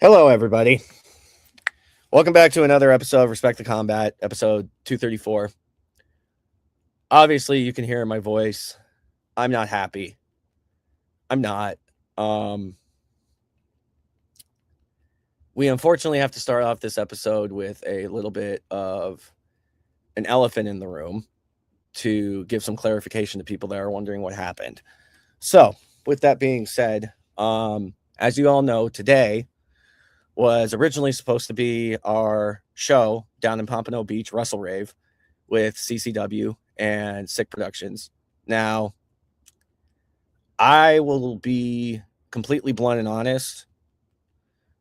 Hello, everybody. Welcome back to another episode of Respect the Combat, episode 234. Obviously, you can hear in my voice. I'm not happy. I'm not. Um, we unfortunately have to start off this episode with a little bit of an elephant in the room to give some clarification to people that are wondering what happened. So, with that being said, as you all know, today was originally supposed to be our show down in Pompano Beach, Russell Rave, with CCW and Sick Productions. Now, I will be completely blunt and honest,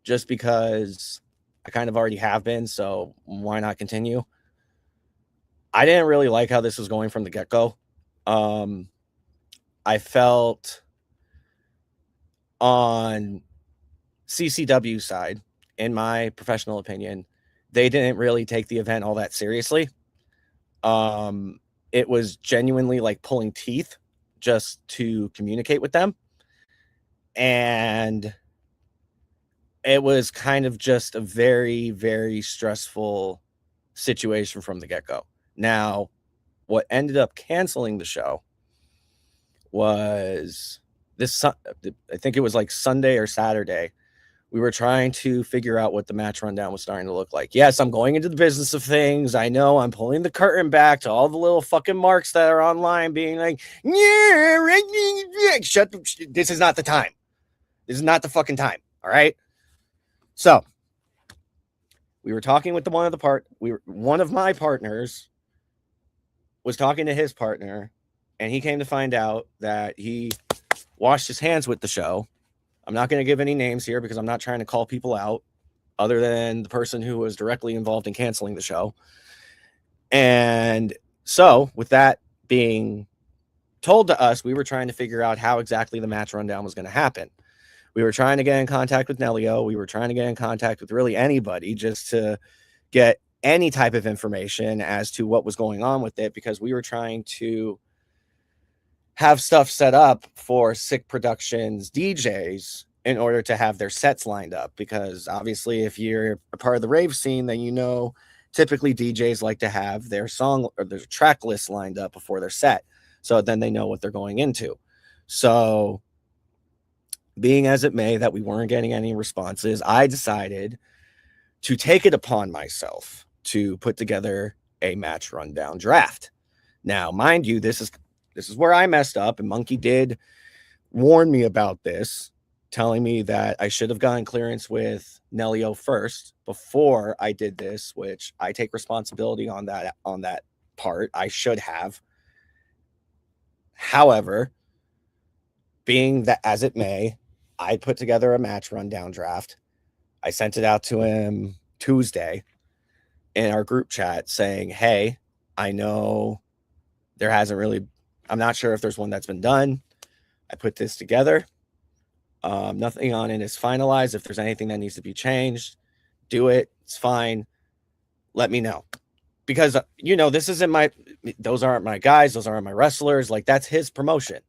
just because I kind of already have been, so why not continue? I didn't really like how this was going from the get-go. I felt on CCW side, in my professional opinion, they didn't really take the event all that seriously. It was genuinely like pulling teeth just to communicate with them. And it was kind of just a very, very stressful situation from the get-go. Now, what ended up canceling the show was this, I think it was like Sunday or Saturday. We were trying to figure out what the match rundown was starting to look like. Yes, I'm going into the business of things. I know I'm pulling the curtain back to all the little fucking marks that are online being like, yeah, shut. This is not the time. This is not the fucking time. All right. So we were talking with one of my partners was talking to his partner, and he came to find out that he washed his hands with the show. I'm not going to give any names here because I'm not trying to call people out other than the person who was directly involved in canceling the show. And so with that being told to us, we were trying to figure out how exactly the match rundown was going to happen. We were trying to get in contact with Nelio. We were trying to get in contact with really anybody just to get any type of information as to what was going on with it, because we were trying to have stuff set up for Sick Productions DJs in order to have their sets lined up. Because obviously, if you're a part of the rave scene, then you know typically DJs like to have their song or their track list lined up before their set, so then they know what they're going into. So, being as it may that we weren't getting any responses, I decided to take it upon myself to put together a match rundown draft. Now, mind you, this is where I messed up, and Monkey did warn me about this, telling me that I should have gotten clearance with Nelio first before I did this, which I take responsibility on that part. I should have. However, being that as it may, I put together a match rundown draft. I sent it out to him Tuesday in our group chat saying, hey, I know there hasn't really, I'm not sure if there's one that's been done. I put this together. Nothing on it is finalized. If there's anything that needs to be changed, do it. It's fine. Let me know. Because, this isn't those aren't my guys. Those aren't my wrestlers. Like, that's his promotion.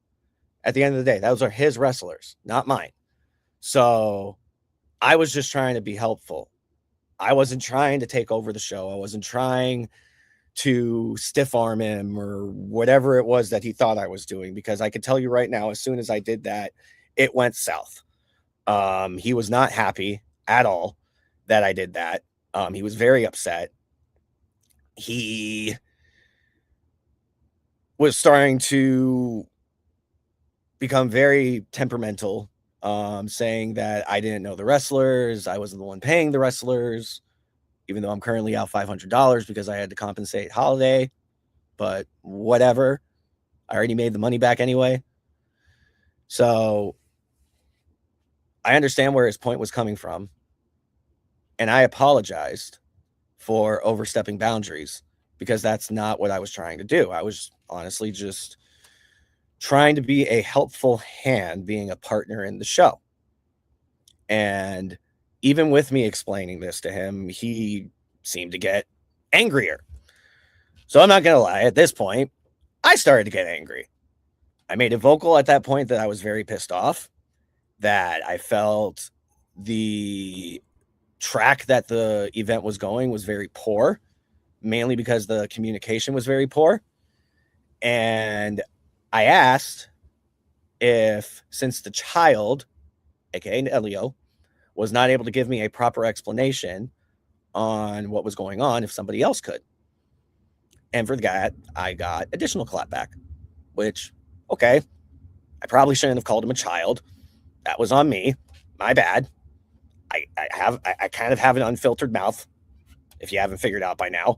At the end of the day, those are his wrestlers, not mine. So I was just trying to be helpful. I wasn't trying to take over the show. I wasn't trying to stiff arm him or whatever it was that he thought I was doing, because I can tell you right now, as soon as I did that, it went south. He was not happy at all that I did that. He was very upset. He was starting to become very temperamental, saying that I didn't know the wrestlers. I wasn't the one paying the wrestlers, even though I'm currently out $500 because I had to compensate Holiday. But whatever. I already made the money back anyway. So I understand where his point was coming from. And I apologized for overstepping boundaries, because that's not what I was trying to do. I was honestly just trying to be a helpful hand, being a partner in the show. And even with me explaining this to him, he seemed to get angrier. So I'm not going to lie, at this point, I started to get angry. I made it vocal at that point that I was very pissed off, that I felt The track that the event was going was very poor, mainly because the communication was very poor. And I asked if, since the child, aka Elio, was not able to give me a proper explanation on what was going on, if somebody else could. And for that, I got additional clapback, which, okay, I probably shouldn't have called him a child. That was on me. My bad. I kind of have an unfiltered mouth, if you haven't figured out by now.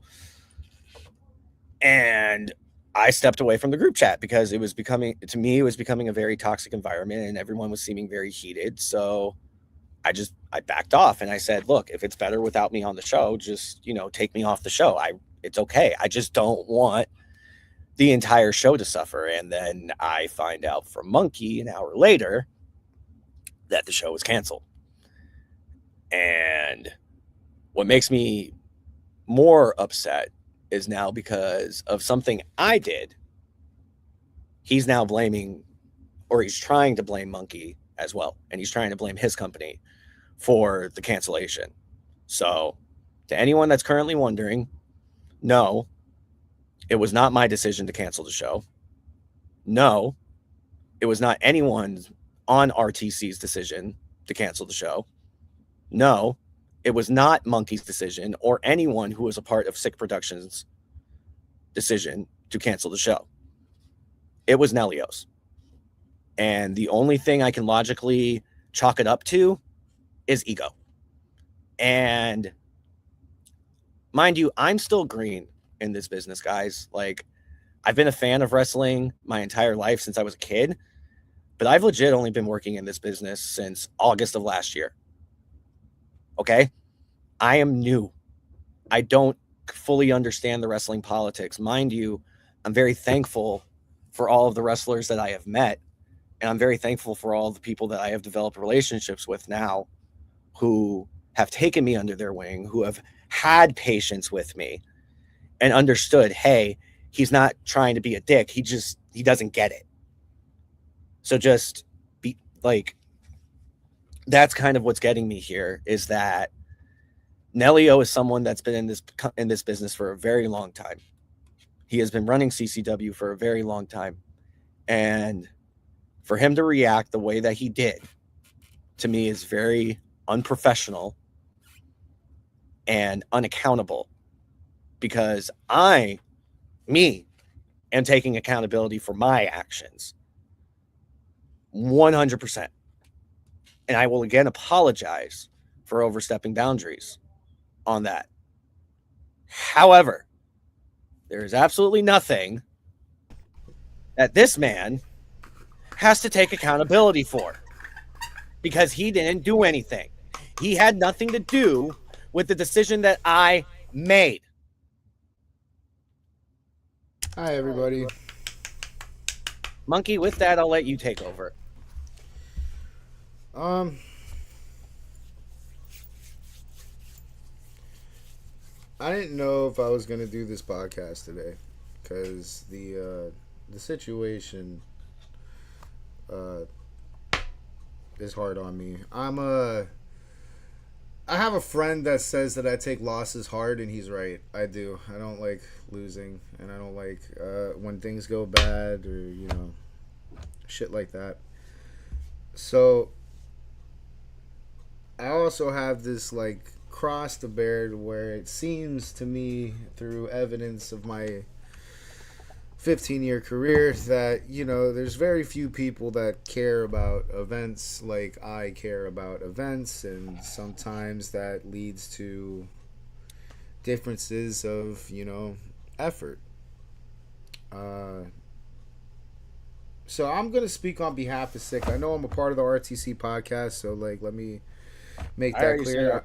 And I stepped away from the group chat because it was becoming a very toxic environment and everyone was seeming very heated. So I backed off and I said, look, if it's better without me on the show, just, take me off the show. It's okay. I just don't want the entire show to suffer. And then I find out from Monkey an hour later that the show was canceled. And what makes me more upset is now, because of something I did, he's now blaming, or he's trying to blame Monkey as well. And he's trying to blame his company for the cancellation. So to anyone that's currently wondering, no, it was not my decision to cancel the show. No, it was not anyone's on RTC's decision to cancel the show. No, it was not Monkey's decision or anyone who was a part of Sick Productions' decision to cancel the show. It was Nelio's. And the only thing I can logically chalk it up to is ego. And mind you, I'm still green in this business, guys. Like, I've been a fan of wrestling my entire life since I was a kid, but I've legit only been working in this business since August of last year. Okay? I am new. I don't fully understand the wrestling politics. Mind you, I'm very thankful for all of the wrestlers that I have met, and I'm very thankful for all the people that I have developed relationships with now who have taken me under their wing, who have had patience with me and understood, hey, he's not trying to be a dick. He doesn't get it. So just be like, that's kind of what's getting me here, is that Nelio is someone that's been in this business for a very long time. He has been running CCW for a very long time. And for him to react the way that he did, to me, is very unprofessional and unaccountable, because I am taking accountability for my actions 100%. And I will again apologize for overstepping boundaries on that. However, there is absolutely nothing that this man has to take accountability for, because he didn't do anything. He had nothing to do with the decision that I made. Hi, everybody. Monkey, with that, I'll let you take over. I didn't know if I was gonna do this podcast today because the situation is hard on me. I have a friend that says that I take losses hard, and he's right. I do. I don't like losing, and I don't like when things go bad or shit like that. So I also have this like cross to bear where it seems to me, through evidence of my 15-year career, that there's very few people that care about events like I care about events, and sometimes that leads to differences of effort. So I'm gonna speak on behalf of Sick. I know I'm a part of the RTC podcast, so like let me make that clear. I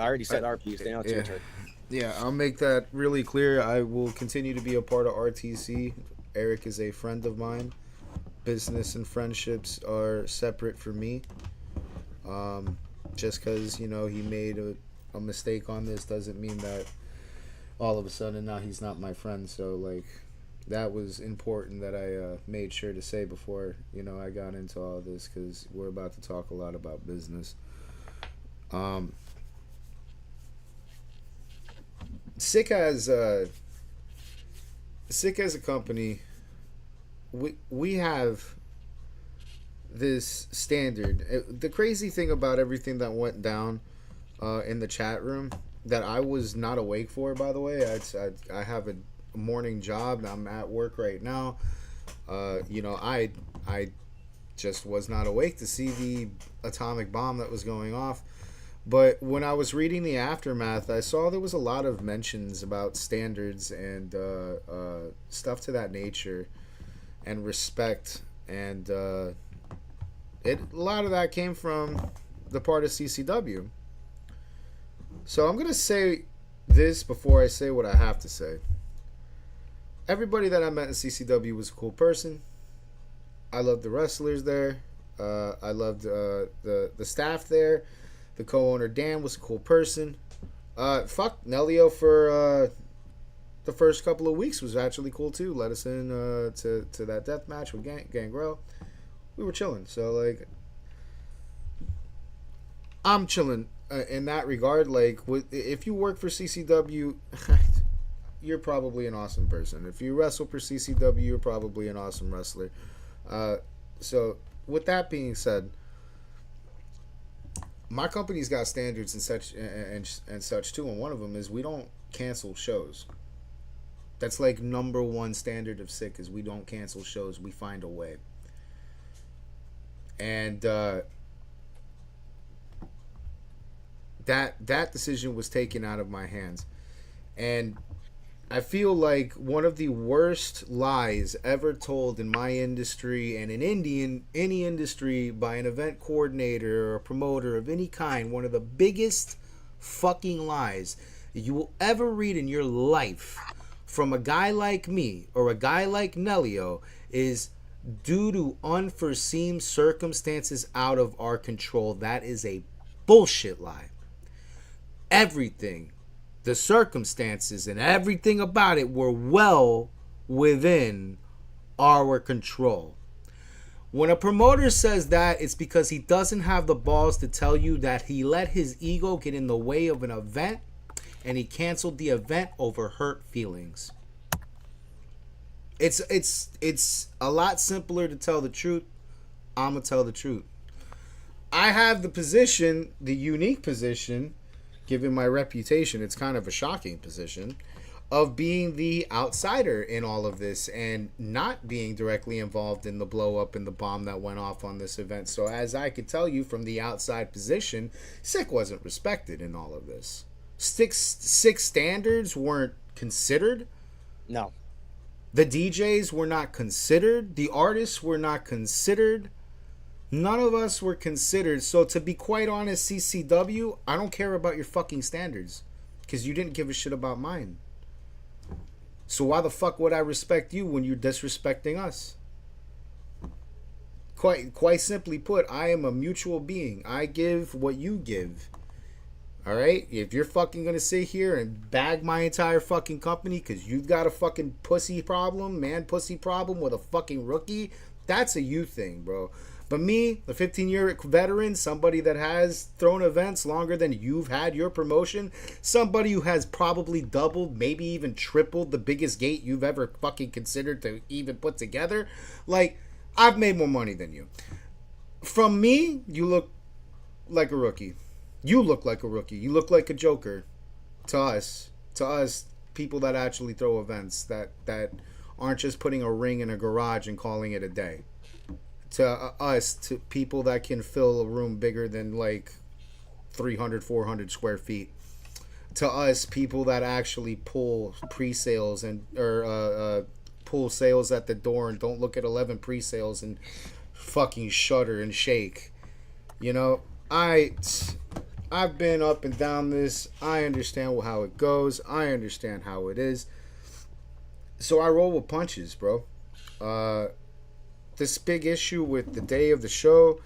already said our piece. Now it's your turn. Yeah, I'll make that really clear. I will continue to be a part of RTC. Eric is a friend of mine. Business and friendships are separate for me. Just because, he made a mistake on this doesn't mean that all of a sudden now he's not my friend. So, like, that was important that I made sure to say before, I got into all this, because we're about to talk a lot about business. Um, Sick as Sick as a company, we have this standard. The crazy thing about everything that went down in the chat room that I was not awake for, by the way. I have a morning job. I'm at work right now. I just was not awake to see the atomic bomb that was going off. But when I was reading the aftermath, I saw there was a lot of mentions about standards and stuff to that nature, and respect, and a lot of that came from the part of CCW. So I'm gonna say this before I say what I have to say. Everybody that I met in CCW was a cool person. I loved the wrestlers there. I loved the staff there. The co-owner Dan was a cool person. Fuck Nelio for the first couple of weeks was actually cool too. Let us in to that death match with Gangrel. We were chilling. So like, I'm chilling in that regard. Like, if you work for CCW, you're probably an awesome person. If you wrestle for CCW, you're probably an awesome wrestler. So with that being said, my company's got standards and such too, and one of them is we don't cancel shows. That's like number one standard of Sick is we don't cancel shows. We find a way. And that decision was taken out of my hands, and I feel like one of the worst lies ever told in my industry and in any industry by an event coordinator or a promoter of any kind, one of the biggest fucking lies you will ever read in your life from a guy like me or a guy like Nelio is due to unforeseen circumstances out of our control. That is a bullshit lie. Everything, the circumstances and everything about it were well within our control. When a promoter says that, it's because he doesn't have the balls to tell you that he let his ego get in the way of an event and he canceled the event over hurt feelings. It's a lot simpler to tell the truth. I'm gonna tell the truth. I have the position, the unique position, given my reputation, it's kind of a shocking position, of being the outsider in all of this and not being directly involved in the blow up and the bomb that went off on this event. So as I could tell you from the outside position, Sick wasn't respected in all of this. Sick standards weren't considered. No. The DJs were not considered. The artists were not considered. None of us were considered. So to be quite honest, CCW, I don't care about your fucking standards because you didn't give a shit about mine. So why the fuck would I respect you when you're disrespecting us? Quite simply put, I am a mutual being. I give what you give. All right? If you're fucking going to sit here and bag my entire fucking company because you've got a fucking pussy problem with a fucking rookie, that's a you thing, bro. But me, the 15-year veteran, somebody that has thrown events longer than you've had your promotion, somebody who has probably doubled, maybe even tripled the biggest gate you've ever fucking considered to even put together, like, I've made more money than you. From me, you look like a rookie. You look like a rookie. You look like a joker to us, people that actually throw events, that aren't just putting a ring in a garage and calling it a day. To us, to people that can fill a room bigger than like 300, 400 square feet. To us, people that actually pull pre-sales and or pull sales at the door and don't look at 11 pre-sales and fucking shudder and shake. You know, I've been up and down this. I understand how it goes. I understand how it is. So I roll with punches, bro. This big issue with the day of the show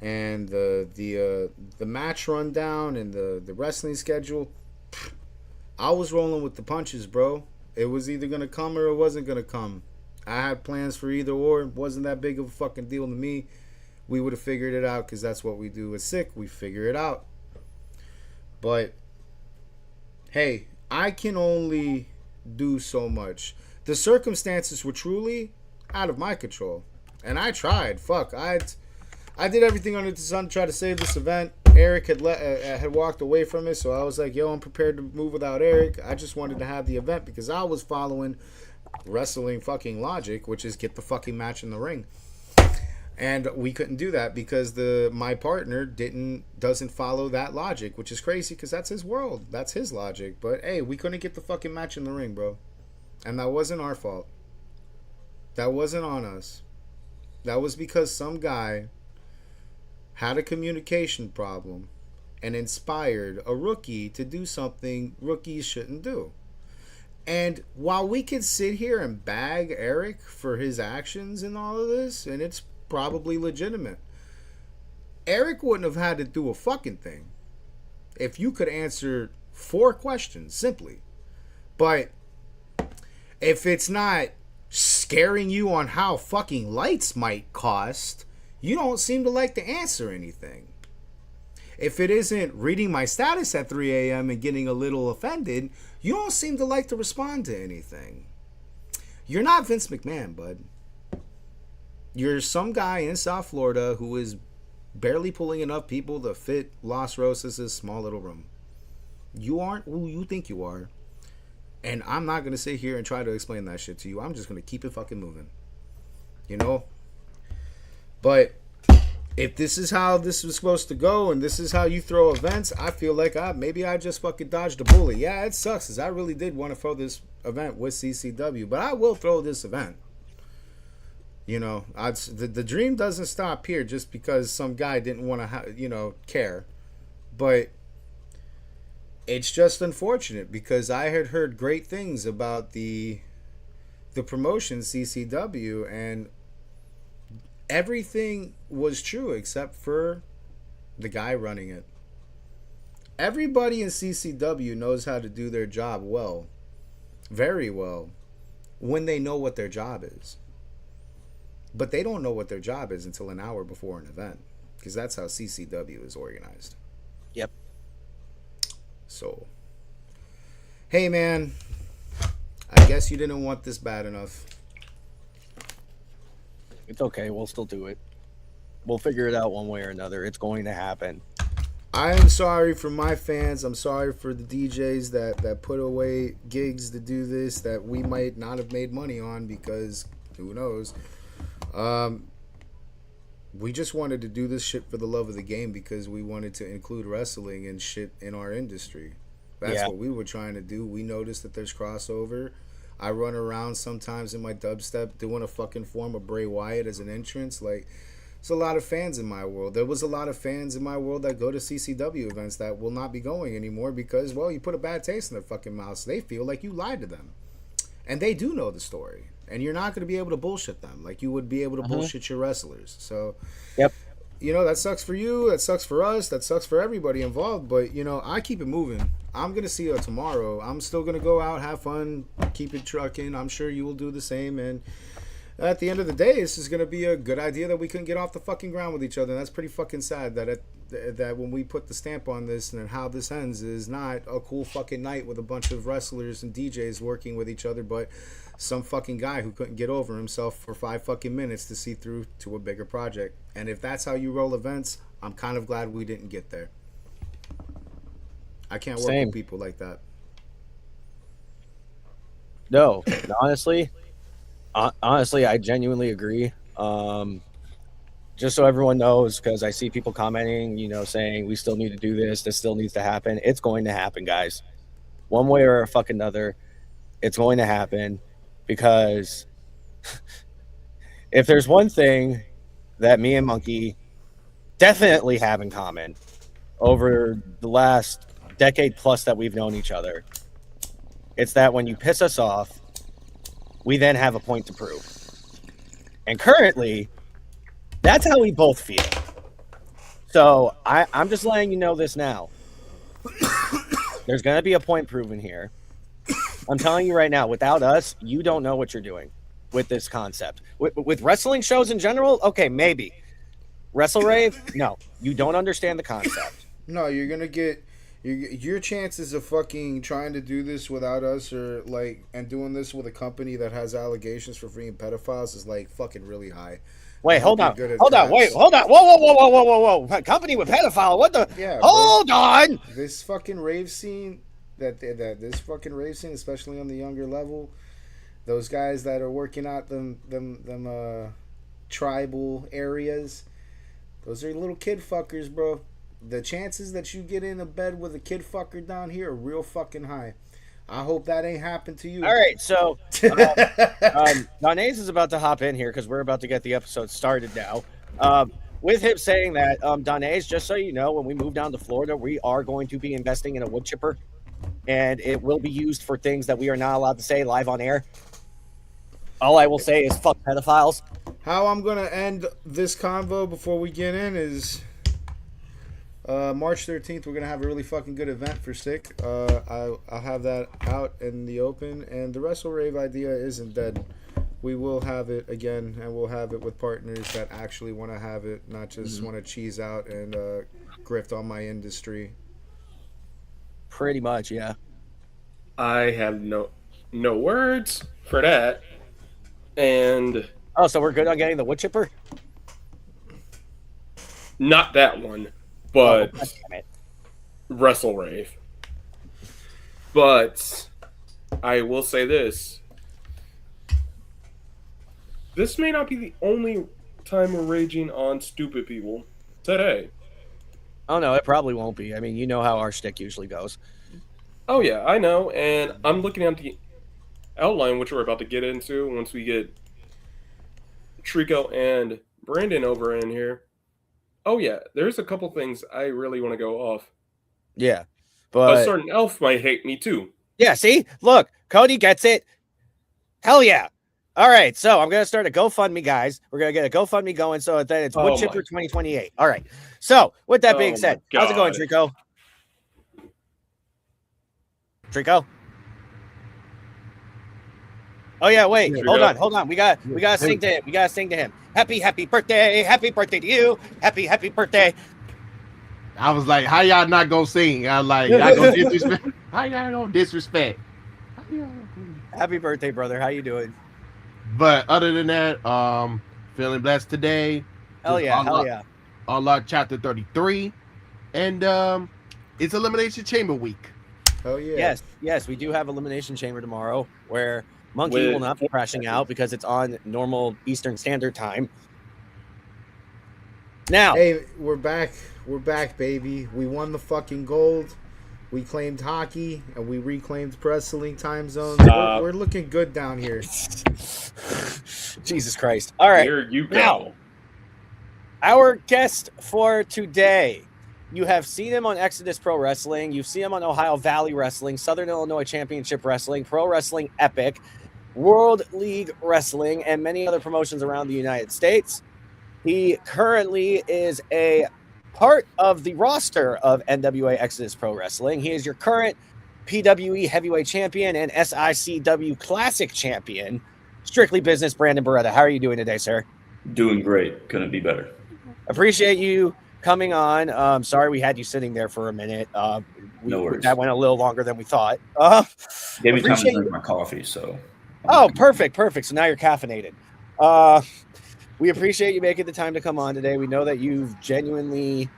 and the match rundown and the wrestling schedule, I was rolling with the punches, bro. It was either gonna come or it wasn't gonna come. I had plans for either or. It wasn't that big of a fucking deal to me. We would have figured it out because that's what we do with Sick. We figure it out. But hey, I can only do so much. The circumstances were truly out of my control, and I tried. Fuck, I did everything under the sun to try to save this event. Eric had walked away from it, so I was like, "Yo, I'm prepared to move without Eric." I just wanted to have the event because I was following wrestling fucking logic, which is get the fucking match in the ring. And we couldn't do that because my partner doesn't follow that logic, which is crazy because that's his world, that's his logic. But hey, we couldn't get the fucking match in the ring, bro, and that wasn't our fault. That wasn't on us. That was because some guy had a communication problem and inspired a rookie to do something rookies shouldn't do. And while we could sit here and bag Eric for his actions and all of this, and it's probably legitimate, Eric wouldn't have had to do a fucking thing if you could answer 4 questions simply. But if it's not scaring you on how fucking lights might cost, you don't seem to like to answer anything. If it isn't reading my status at 3 a.m. and getting a little offended, you don't seem to like to respond to anything. You're not Vince McMahon, bud. You're some guy in South Florida who is barely pulling enough people to fit Los Rosas' small little room. You aren't who you think you are. And I'm not going to sit here and try to explain that shit to you. I'm just going to keep it fucking moving. You know? But if this is how this was supposed to go and this is how you throw events, I feel like maybe I just fucking dodged a bullet. Yeah, it sucks because I really did want to throw this event with CCW. But I will throw this event. You know, the dream doesn't stop here just because some guy didn't want to, care. But it's just unfortunate because I had heard great things about the promotion CCW, and everything was true except for the guy running it. Everybody in CCW knows how to do their job well, very well, when they know what their job is. But they don't know what their job is until an hour before an event, because that's how CCW is organized. Yep. So, hey man, I guess you didn't want this bad enough. It's okay. We'll still do it. We'll figure it out one way or another. It's going to happen. I am sorry for my fans. I'm sorry for the DJs that put away gigs to do this that we might not have made money on because who knows. We just wanted to do this shit for the love of the game because we wanted to include wrestling and shit in our industry. That's what we were trying to do. We noticed that there's crossover. I run around sometimes in my dubstep doing a fucking form of Bray Wyatt as an entrance. Like, there's a lot of fans in my world. There was a lot of fans in my world that go to CCW events that will not be going anymore because, well, you put a bad taste in their fucking mouth. So they feel like you lied to them. And they do know the story. And you're not going to be able to bullshit them like you would be able to bullshit your wrestlers. So, yep. That sucks for you. That sucks for us. That sucks for everybody involved. But, I keep it moving. I'm going to see you tomorrow. I'm still going to go out, have fun, keep it trucking. I'm sure you will do the same. And at the end of the day, this is going to be a good idea that we couldn't get off the fucking ground with each other. And that's pretty fucking sad that when we put the stamp on this and how this ends is not a cool fucking night with a bunch of wrestlers and DJs working with each other, but some fucking guy who couldn't get over himself for 5 fucking minutes to see through to a bigger project. And if that's how you roll events, I'm kind of glad we didn't get there. I can't work with people like that. No, honestly, I genuinely agree. Just so everyone knows, because I see people commenting, saying we still need to do this. This still needs to happen. It's going to happen, guys. One way or a fucking another, it's going to happen. Because if there's one thing that me and Monkey definitely have in common over the last decade plus that we've known each other, it's that when you piss us off, we then have a point to prove. And currently, that's how we both feel. So I'm just letting you know this now. There's going to be a point proven here. I'm telling you right now, without us, you don't know what you're doing with this concept. With wrestling shows in general, okay, maybe. Wrestle Rave? No, you don't understand the concept. No, you're gonna get Your chances of fucking trying to do this without us, or like, and doing this with a company that has allegations for freeing pedophiles is like fucking really high. I Wait, hope hold you're on. good at Hold on. Wait, taps. hold on. Whoa, whoa, whoa, whoa, whoa, whoa, whoa. Company with pedophile. What the? Yeah, bro. Hold on. This fucking rave scene, that this fucking rave scene, especially on the younger level, those guys that are working out them tribal areas, those are little kid fuckers, bro. The chances that you get in a bed with a kid fucker down here are real fucking high. I hope that ain't happened to you. All right, so Donnaise is about to hop in here because we're about to get the episode started now. With him saying that, Donnaise, just so you know, when we move down to Florida, we are going to be investing in a wood chipper, and it will be used for things that we are not allowed to say live on air. All I will say is fuck pedophiles. How I'm gonna end this convo before we get in is March 13th. We're gonna have a really fucking good event for Sick. I'll have that out in the open, and the Wrestle Rave idea isn't dead. We will have it again, and we'll have it with partners that actually want to have it, not just want to cheese out and grift on my industry. Pretty much, yeah. I have no words for that. And oh, so we're good on getting the wood chipper? Not that one, but damn it. Wrestle Rave. But I will say this. This may not be the only time we're raging on stupid people today. Oh, no, it probably won't be. I mean, you know how our shtick usually goes. Oh, yeah, I know. And I'm looking at the outline, which we're about to get into once we get Trico and Brandon over in here. Oh, yeah, there's a couple things I really want to go off. Yeah, but a certain elf might hate me, too. Yeah, see? Look, Cody gets it. Hell yeah. All right, so I'm going to start a GoFundMe, guys. We're going to get a GoFundMe going so that it's Wood Chipper 2028. All right. So, with that being said, how's it going, Trico? Trico? Oh, yeah, wait. Hold on. We got to sing to him. We got to sing to him. Happy birthday. Happy birthday to you. Happy birthday. I was like, how y'all not going to sing? I was like, y'all going to disrespect? How y'all going to disrespect? Happy birthday, brother. How you doing? But other than that, feeling blessed today. Hell yeah. Unlock chapter 33. And it's Elimination Chamber week. Oh yeah. Yes, we do have Elimination Chamber tomorrow where Monkey will not be crashing out because it's on normal Eastern Standard Time. Now, hey, we're back, baby. We won the fucking gold. We claimed hockey, and we reclaimed wrestling time zones. We're looking good down here. Jesus Christ. All right. Here you go. Now, our guest for today. You have seen him on Exodus Pro Wrestling. You've seen him on Ohio Valley Wrestling, Southern Illinois Championship Wrestling, Pro Wrestling Epic, World League Wrestling, and many other promotions around the United States. He currently is a part of the roster of NWA Exodus Pro Wrestling. He is your current PWE Heavyweight Champion and SICW Classic Champion. Strictly Business, Brandon Barretta. How are you doing today, sir? Doing great. Couldn't be better. Appreciate you coming on. Sorry we had you sitting there for a minute. No worries. That went a little longer than we thought. Gave me time to drink my coffee, so. Perfect. So now you're caffeinated. We appreciate you making the time to come on today. We know that you've genuinely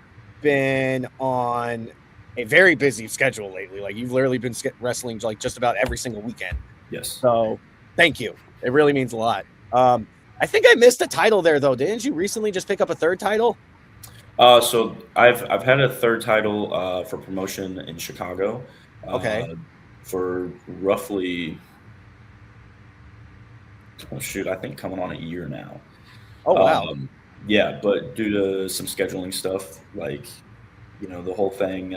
been on a very busy schedule lately. Like you've literally been wrestling like just about every single weekend. Yes. So thank you. It really means a lot. I think I missed a title there though. Didn't you recently just pick up a third title? So I've had a third title for promotion in Chicago. Okay. For roughly, I think coming on a year now. Oh wow. Yeah, but due to some scheduling stuff, like the whole thing.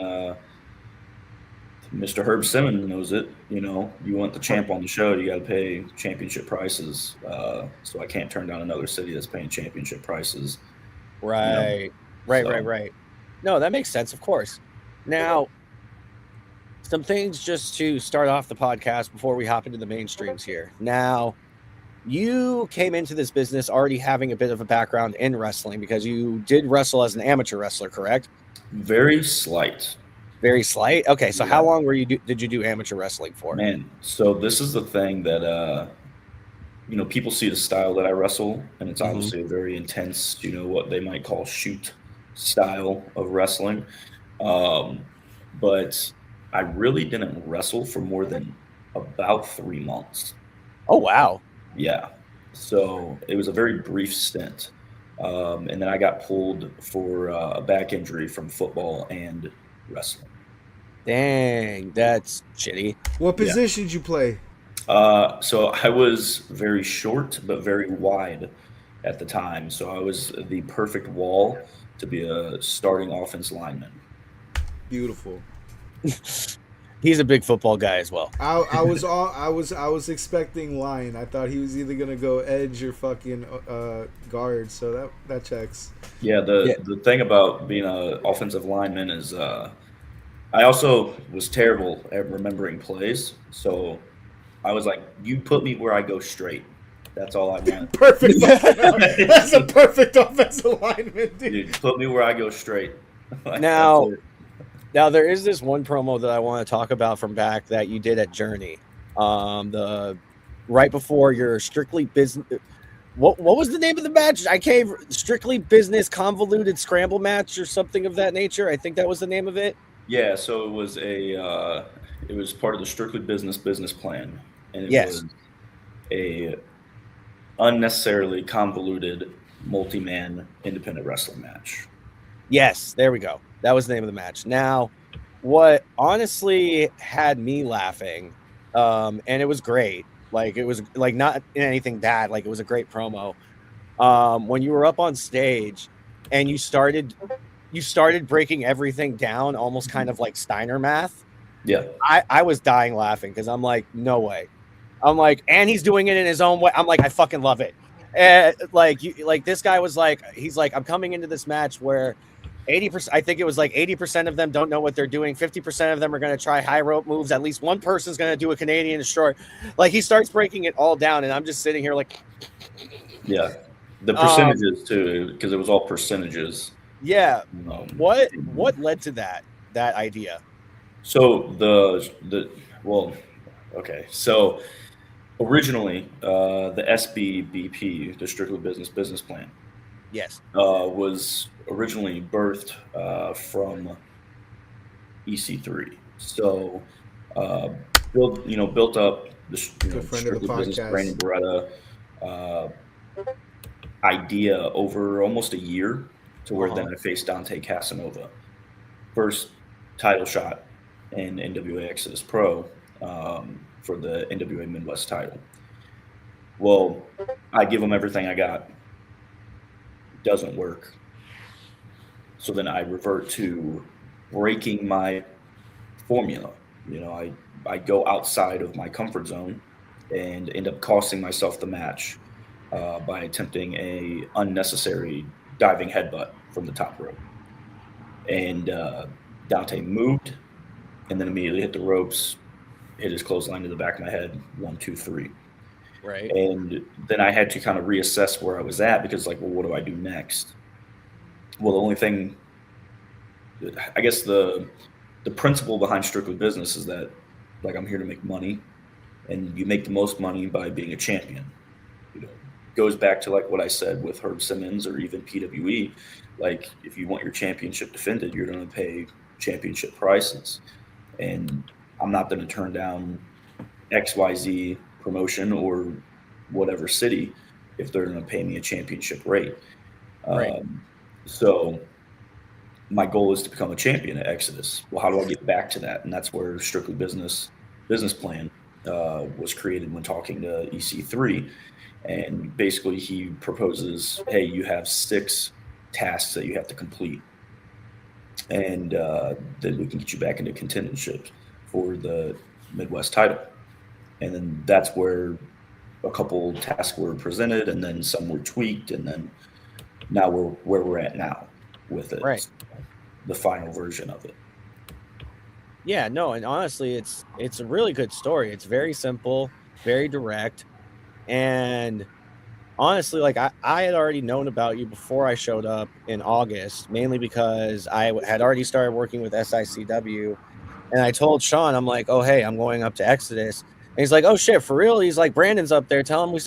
Mr. Herb Simmons knows it. You want the champ on the show, you got to pay championship prices. So I can't turn down another city that's paying championship prices. Right. Right. No, that makes sense, of course. Now, some things just to start off the podcast before we hop into the mainstreams here. Now, you came into this business already having a bit of a background in wrestling because you did wrestle as an amateur wrestler, correct? Very slight. Very slight. Okay, so Yeah. how long did you do amateur wrestling for? Man, so this is the thing that people see the style that I wrestle, and it's Mhm. obviously a very intense, what they might call shoot style of wrestling. But I really didn't wrestle for more than about 3 months. Oh wow. Yeah. So it was a very brief stint. And then I got pulled for a back injury from football and wrestling. Dang, that's shitty. What Yeah. position did you play? So I was very short but very wide at the time. So I was the perfect wall to be a starting offense lineman. Beautiful. He's a big football guy as well. I was expecting line. I thought he was either gonna go edge or fucking guard. So that checks. Yeah, the thing about being an offensive lineman is I also was terrible at remembering plays. So I was like, you put me where I go straight. That's all I want. Perfect. That's a perfect offensive lineman, dude. Dude, put me where I go straight. Like, Now- that's it. Now there is this one promo that I want to talk about from back that you did at Journey. The right before your Strictly Business. What was the name of the match? I came Strictly Business Convoluted Scramble match or something of that nature. I think that was the name of it. Yeah, so it was part of the Strictly Business plan, and it Yes. was a unnecessarily convoluted multi-man independent wrestling match. Yes, there we go. That was the name of the match. Now, what honestly had me laughing, and it was great. Like it was like not anything bad. Like it was a great promo. When you were up on stage and you started breaking everything down, almost kind of like Steiner math. Yeah. I was dying laughing because I'm like, no way. I'm like, and he's doing it in his own way. I'm like, I fucking love it. Like this guy was like, he's like, I'm coming into this match where 80%, I think it was like 80% of them don't know what they're doing. 50% of them are going to try high rope moves. At least one person's going to do a Canadian destroyer. Like he starts breaking it all down, and I'm just sitting here like, Yeah. The percentages too, because it was all percentages. yeah. What led to that idea? So okay. So originally, the SBBP, the Strictly Business plan, Yes. was originally birthed from EC3. So built up the Good friend of the Strictly Business podcast. Brandon Barretta idea over almost a year, to where then I faced Dante Casanova, first title shot in NWA Exodus Pro for the NWA Midwest title. Well, I give him everything I got. Doesn't work. So then I revert to breaking my formula. I go outside of my comfort zone and end up costing myself the match by attempting a unnecessary diving headbutt from the top rope. And Dante moved and then immediately hit the ropes, hit his clothesline to the back of my head, 1, 2, 3. Right. And then I had to kind of reassess where I was at, because well, what do I do next? Well, the only thing, I guess the principle behind Strictly Business is that I'm here to make money, and you make the most money by being a champion. Goes back to what I said with Herb Simmons or even PWE. If you want your championship defended, you're going to pay championship prices. And I'm not going to turn down XYZ promotion or whatever city if they're going to pay me a championship rate. Right. So my goal is to become a champion at Exodus. Well, how do I get back to that? And that's where Strictly Business plan was created when talking to EC3. And basically he proposes, hey, you have 6 tasks that you have to complete. And then we can get you back into contendership for the Midwest title. And then that's where a couple tasks were presented, and then some were tweaked, and then now we're where we're at now with it. Right. The final version of it. Yeah, no, and honestly, it's a really good story. It's very simple, very direct, and honestly, like I had already known about you before I showed up in August, mainly because I had already started working with SICW, and I told Sean, I'm like, oh hey, I'm going up to Exodus, and he's like, oh shit, for real? He's like, Brandon's up there. Tell him I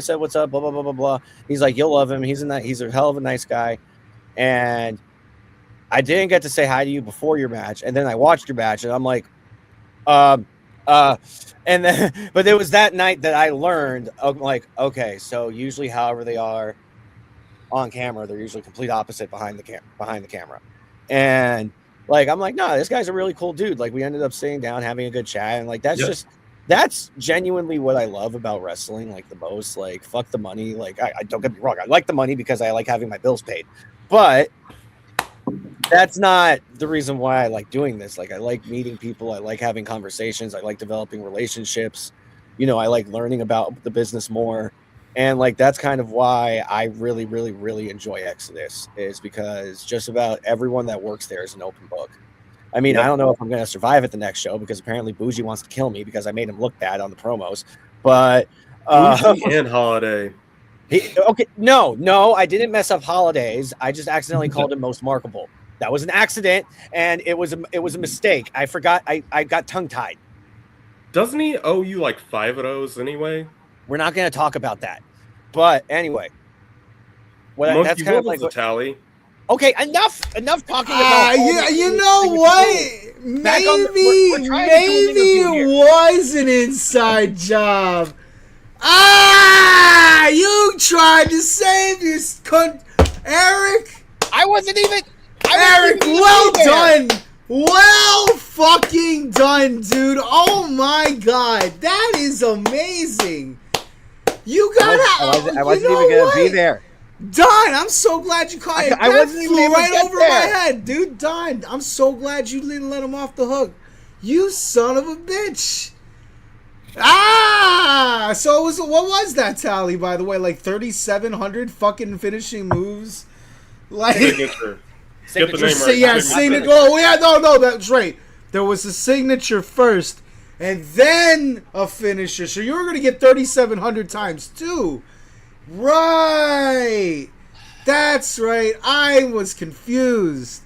said what's up. Blah blah blah blah blah. He's like, you'll love him. He's a hell of a nice guy, and I didn't get to say hi to you before your match, and then I watched your match, and I'm like, um, and then, but it was that night that I learned, I'm like, okay, so usually, however they are on camera, they're usually complete opposite behind the camera, and like, I'm like, no, this guy's a really cool dude. Like, we ended up sitting down, having a good chat, and like, that's genuinely what I love about wrestling, like the most. Like, fuck the money. Like, I don't get me wrong, I like the money because I like having my bills paid, but that's not the reason why I like doing this. Like, I like meeting people. I like having conversations. I like developing relationships. You know, I like learning about the business more. And like, that's kind of why I really, really, really enjoy Exodus, is because just about everyone that works there is an open book. I mean, I don't know if I'm going to survive at the next show because apparently Bougie wants to kill me because I made him look bad on the promos. But Bougie and Holiday. No, I didn't mess up Holidays. I just accidentally called him Most Markable. That was an accident, and it was a mistake. I forgot. I got tongue tied. Doesn't he owe you like 5 of those anyway? We're not going to talk about that. But anyway, that's kind of like a tally. Okay, enough talking about. You know what? Maybe it was an inside job. You tried to save your Eric. I wasn't even. Eric, well done. Well fucking done, dude. Oh my god, that is amazing. You gotta. I wasn't even gonna be there. Don, I'm so glad you caught it. I wasn't even able right to get over there. my head, dude. Don, I'm so glad you didn't let him off the hook. You son of a bitch. So it was. What was that tally, by the way? Like 3,700 fucking finishing moves. Like signature. Get the name right. Yeah, signature. Oh yeah, no, that's right. There was a signature first, and then a finisher. So you were gonna get 3,700 times too. Right. That's right. I was confused.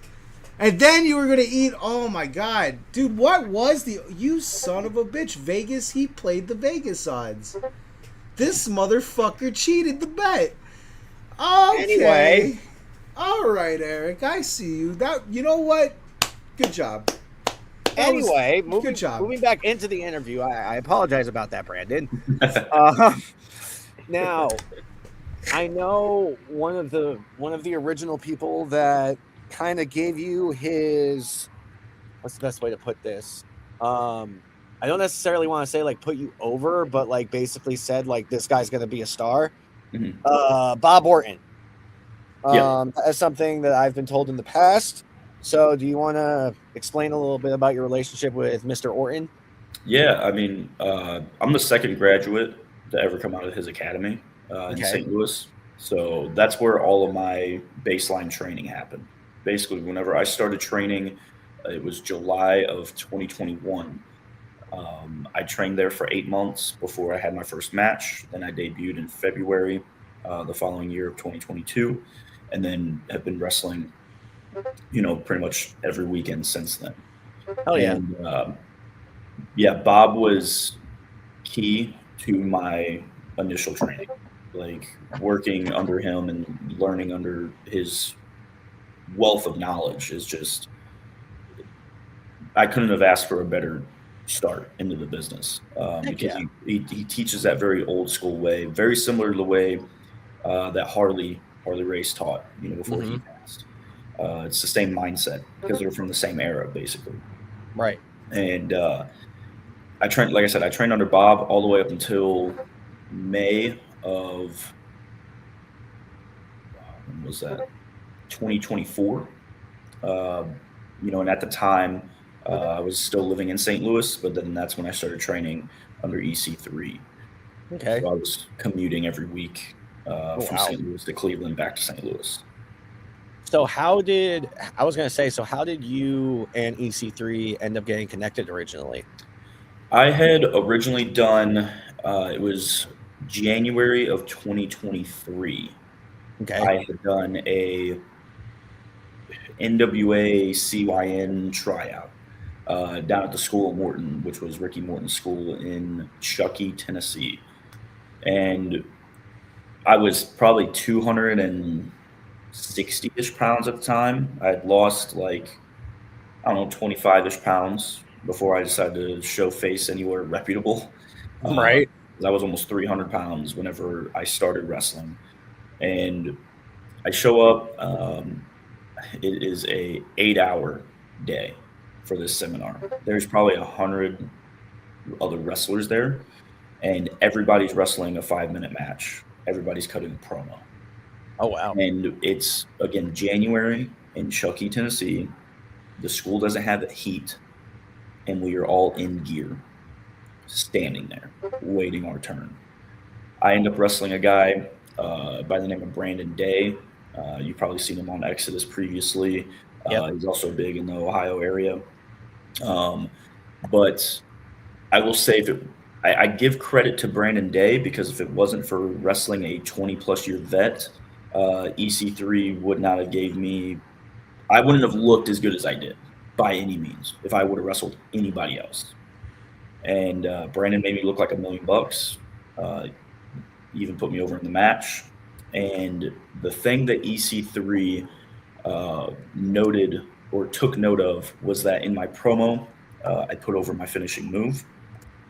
And then you were going to eat. Oh my god. Dude, what was you son of a bitch. Vegas, he played the Vegas odds. This motherfucker cheated the bet. Okay. Anyway. All right, Eric. I see you. You know what? Good job. Anyway, good job. Moving back into the interview. I apologize about that, Brandon. Now, I know one of the original people that kind of gave you his, what's the best way to put this? I don't necessarily want to say like put you over, but like basically said like this guy's going to be a star. Mm-hmm. Bob Orton. Yeah. That's something that I've been told in the past. So do you want to explain a little bit about your relationship with Mr. Orton? Yeah, I mean, I'm the second graduate to ever come out of his academy in St. Louis. So that's where all of my baseline training happened. Basically, whenever I started training, it was July of 2021. I trained there for 8 months before I had my first match. Then I debuted in February the following year of 2022, and then have been wrestling, pretty much every weekend since then. Oh, yeah. And, Bob was key to my initial training. Like, working under him and learning under his wealth of knowledge is just, I couldn't have asked for a better start into the business, because he teaches that very old school way, very similar to the way that Harley Race taught, before he passed. It's the same mindset because they're from the same era, basically. Right. And I trained, like I said, I trained under Bob all the way up until May of, when was that? 2024. And at the time, I was still living in St. Louis, but then that's when I started training under EC3. Okay. So I was commuting every week from St. Louis to Cleveland, back to St. Louis. So how did you and EC3 end up getting connected originally? I had originally done, it was January of 2023, Okay. I had done a NWA CYN tryout down at the school of Morton, which was Ricky Morton's school in Chuckey, Tennessee. And I was probably 260-ish pounds at the time. I had lost like, I don't know, 25-ish pounds before I decided to show face anywhere reputable. Right. I was almost 300 pounds whenever I started wrestling. And I show up. It is a 8-hour day for this seminar. There's probably 100 other wrestlers there, and everybody's wrestling a 5-minute match. Everybody's cutting a promo. Oh wow. And it's, again, January in Chuckey, Tennessee. The school doesn't have the heat, and we are all in gear, standing there, waiting our turn. I end up wrestling a guy by the name of Brandon Day. You've probably seen him on Exodus previously. Yep. He's also big in the Ohio area. But I will say, I give credit to Brandon Day, because if it wasn't for wrestling a 20-plus year vet, EC3 would not have gave me – I wouldn't have looked as good as I did by any means if I would have wrestled anybody else. And Brandon made me look like $1 million. Even put me over in the match. And the thing that EC3 noted or took note of was that in my promo, I put over my finishing move,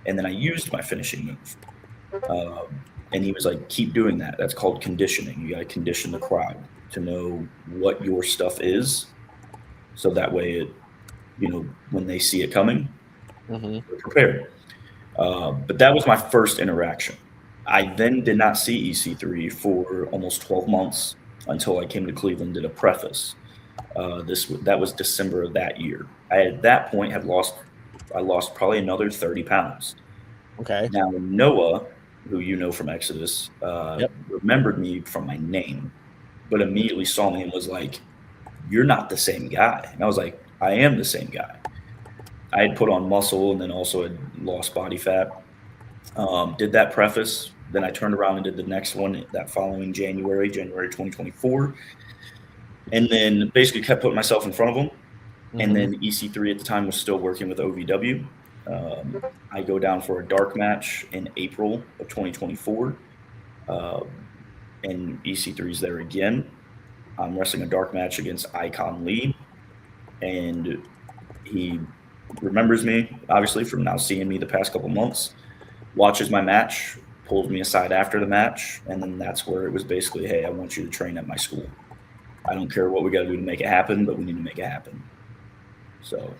and then I used my finishing move. And he was like, keep doing that. That's called conditioning. You got to condition the crowd to know what your stuff is, so that way it, when they see it coming, they're prepared. But that was my first interaction. I then did not see EC3 for almost 12 months until I came to Cleveland, did a preface. That was December of that year. I at that point had lost probably another 30 pounds. Okay. Now Noah, who you know from Exodus, remembered me from my name, but immediately saw me and was like, "You're not the same guy." And I was like, "I am the same guy." I had put on muscle and then also had lost body fat. Did that preface. Then I turned around and did the next one that following January 2024. And then basically kept putting myself in front of them. And then EC3 at the time was still working with OVW. I go down for a dark match in April of 2024. And EC3's there again. I'm wrestling a dark match against Icon Lee. And he remembers me, obviously, from now seeing me the past couple months. Watches my match, pulls me aside after the match, and then that's where it was basically, hey, I want you to train at my school. I don't care what we got to do to make it happen, but we need to make it happen. So,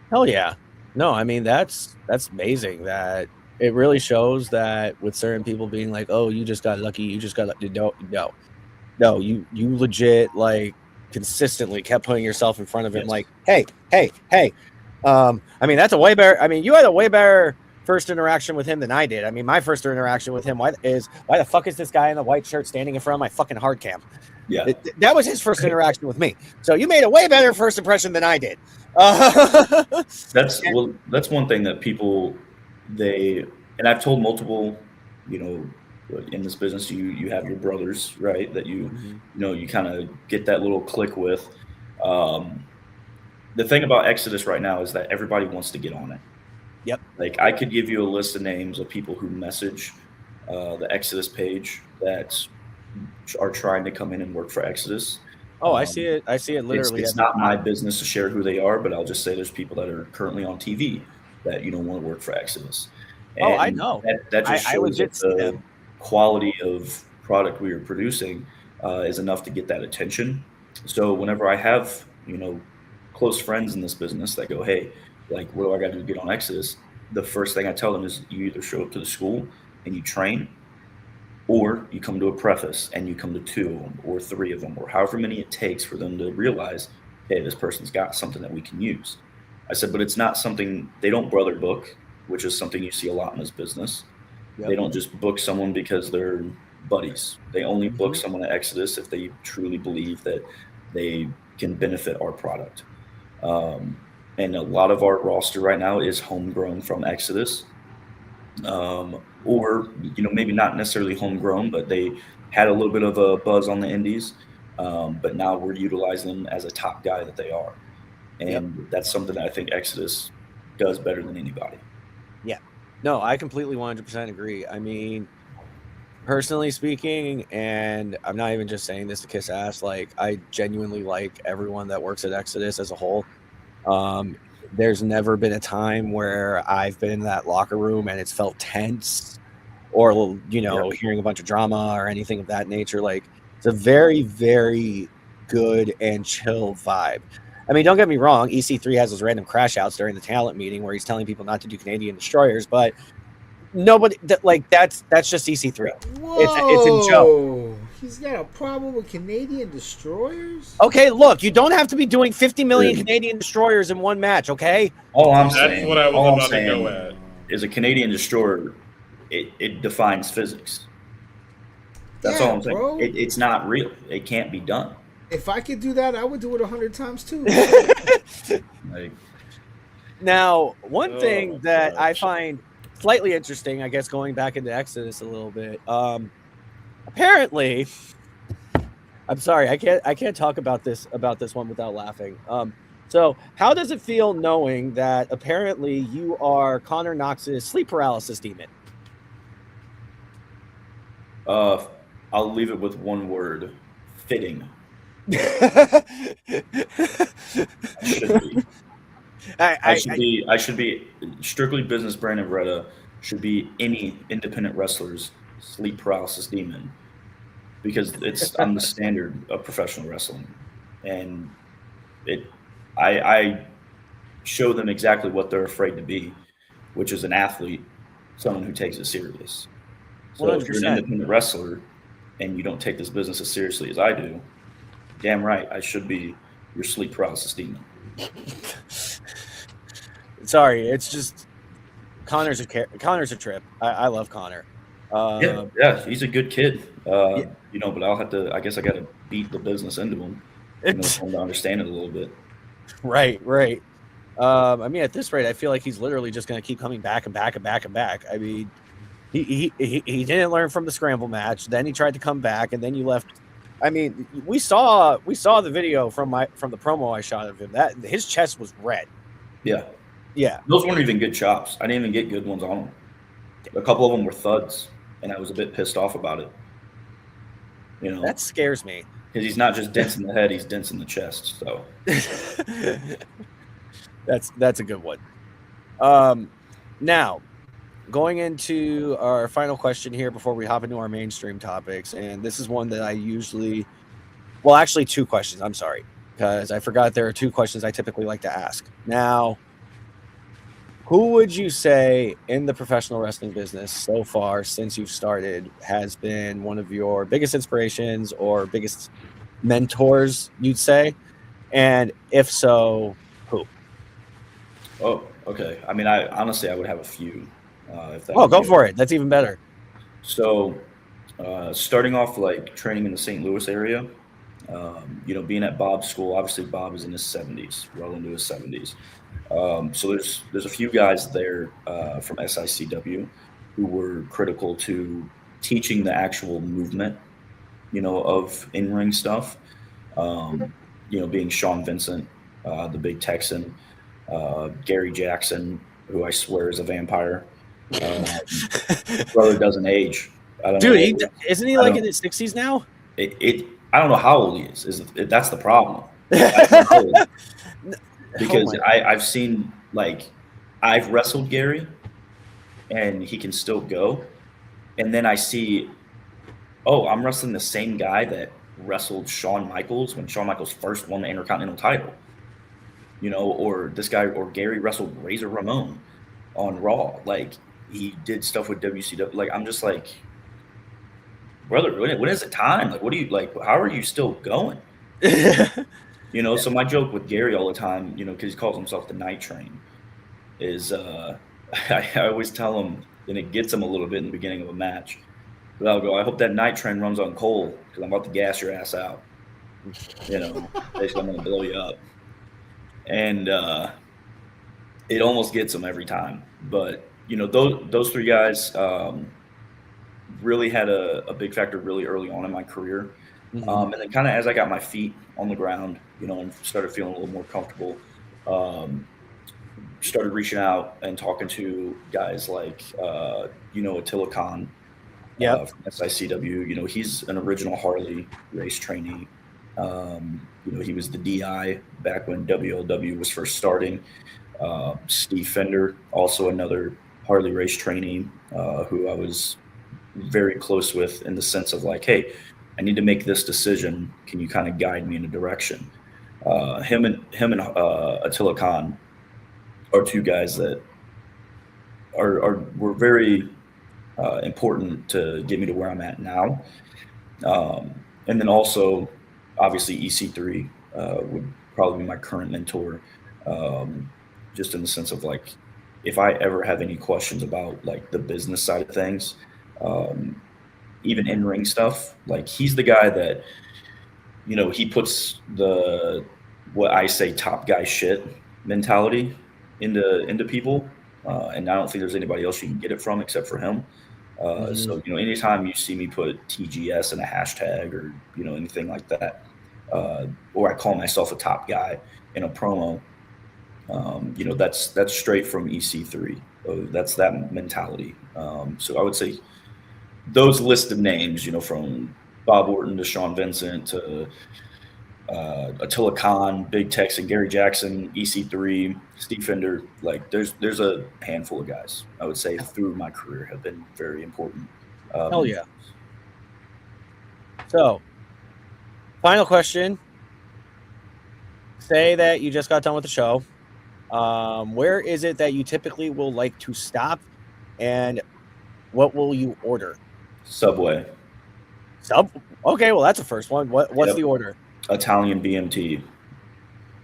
hell yeah. No, I mean, that's amazing. That it really shows that with certain people being like, oh, you just got lucky, you just got lucky. No, you legit, like, consistently kept putting yourself in front of him, like, hey. I mean, that's a way better. I mean, you had a way better first interaction with him than I did. I mean, my first interaction with him why the fuck is this guy in the white shirt standing in front of my fucking hard cam? Yeah, that was his first interaction with me. So you made a way better first impression than I did. That's one thing that people and I've told multiple, in this business, you have your brothers, right? That you kind of get that little click with. The thing about Exodus right now is that everybody wants to get on it. Yep. Like, I could give you a list of names of people who message the Exodus page that are trying to come in and work for Exodus. Oh, I see it. I see it literally. It's not my business to share who they are, but I'll just say there's people that are currently on TV that want to work for Exodus. And I know. That just shows that the quality of product we are producing is enough to get that attention. So whenever I have, close friends in this business that go, hey, like, what do I got to do to get on Exodus? The first thing I tell them is you either show up to the school and you train, or you come to a preface and you come to 2 of them or 3 of them, or however many it takes for them to realize, hey, this person's got something that we can use. I said, but it's not something, they don't brother book, which is something you see a lot in this business. Yep. They don't just book someone because they're buddies. They only book someone at Exodus if they truly believe that they can benefit our product. And a lot of our roster right now is homegrown from Exodus. or maybe not necessarily homegrown, but they had a little bit of a buzz on the indies. But now we're utilizing them as a top guy that they are, and that's something that I think Exodus does better than anybody. Yeah, no, I completely 100% agree. I mean, personally speaking, and I'm not even just saying this to kiss ass, like I genuinely like everyone that works at Exodus as a whole. There's never been a time where I've been in that locker room and it's felt tense or hearing a bunch of drama or anything of that nature. Like, it's a very, very good and chill vibe. I mean, don't get me wrong, EC3 has those random crash outs during the talent meeting where he's telling people not to do Canadian destroyers, but nobody that's just EC3. It's in joke. Whoa! He's got a problem with Canadian destroyers? Okay, look, you don't have to be doing 50 million Canadian destroyers in one match, okay? All I'm That's saying, what I was all I'm about to go saying at. is a Canadian destroyer. It defines physics. That's Yeah, all I'm saying. bro. It's not real. It can't be done. If I could do that, I would do it 100 times too. Like, Now, one thing that I gosh. find slightly interesting, I guess, going back into Exodus a little bit. Apparently, I'm sorry, I can't talk about this one without laughing. So how does it feel knowing that apparently you are Connor Knox's sleep paralysis demon? I'll leave it with one word: fitting. I should be strictly business brand of Barretta should be any independent wrestler's sleep paralysis demon, because I'm the standard of professional wrestling, and I show them exactly what they're afraid to be, which is an athlete, someone who takes it serious. So 100%. if you're an independent wrestler and you don't take this business as seriously as I do, damn right, I should be your sleep paralysis demon. Sorry, it's just Connor's a trip. I love Connor. Yeah, he's a good kid. But I guess I got to beat the business into him, for him to understand it a little bit. Right. I mean, at this rate, I feel like he's literally just going to keep coming back and back and back and back. I mean, he didn't learn from the scramble match. Then he tried to come back, and then you left. I mean, we saw the video from the promo I shot of him. That his chest was red. Yeah. Those weren't even good chops. I didn't even get good ones on him. A couple of them were thuds, and I was a bit pissed off about it. That scares me. Because he's not just dents in the head; he's dents in the chest. So that's a good one. Now, going into our final question here before we hop into our mainstream topics, and this is one that I usually, well, actually two questions. I'm sorry, because I forgot there are two questions I typically like to ask. Now, who would you say in the professional wrestling business so far since you've started has been one of your biggest inspirations or biggest mentors, you'd say? And if so, who? Oh, okay. I mean, I would have a few. Go for it. That's even better. So, starting off like training in the St. Louis area, being at Bob's school. Obviously, Bob is in his 70s, well into his 70s. So there's a few guys there from SICW who were critical to teaching the actual movement, of in-ring stuff. Being Sean Vincent, the big Texan, Gary Jackson, who I swear is a vampire. Brother doesn't age. I don't know. Isn't he like in his 60s now? I don't know how old he is. That's the problem. Because I've seen, I've wrestled Gary, and he can still go. And then I see, I'm wrestling the same guy that wrestled Shawn Michaels when Shawn Michaels first won the Intercontinental title. Or this guy, or Gary wrestled Razor Ramon on Raw. He did stuff with WCW. I'm just like, brother, when is it time? What do you, how are you still going? So my joke with Gary all the time, because he calls himself the Night Train, is I always tell him, and it gets him a little bit in the beginning of a match, but I'll go, I hope that Night Train runs on coal, because I'm about to gas your ass out. Basically I'm going to blow you up. And it almost gets him every time. But, those three guys really had a big factor really early on in my career. And then kind of as I got my feet on the ground, and started feeling a little more comfortable, started reaching out and talking to guys like, Attila Khan, from SICW. He's an original Harley race trainee. He was the DI back when WLW was first starting. Steve Fender, also another Harley race trainee, who I was very close with in the sense of like, hey, I need to make this decision. Can you kind of guide me in a direction? Him and Attila Khan are two guys that were very important to get me to where I'm at now. And then also, obviously, EC3 would probably be my current mentor, just in the sense of like, if I ever have any questions about like the business side of things, even in-ring stuff, like he's the guy that, he puts what I say top guy shit mentality into people. And I don't think there's anybody else you can get it from except for him. So, anytime you see me put TGS in a hashtag or, anything like that, or I call myself a top guy in a promo, that's straight from EC3. That's that mentality. So I would say those list of names, from Bob Orton to Sean Vincent to Attila Khan, Big Tex and Gary Jackson, EC3, Steve Fender, like there's a handful of guys I would say through my career have been very important. Hell yeah. So, final question. Say that you just got done with the show. Where is it that you typically will like to stop, and what will you order? Subway. Okay, well that's the first one. What's the order? Italian BMT.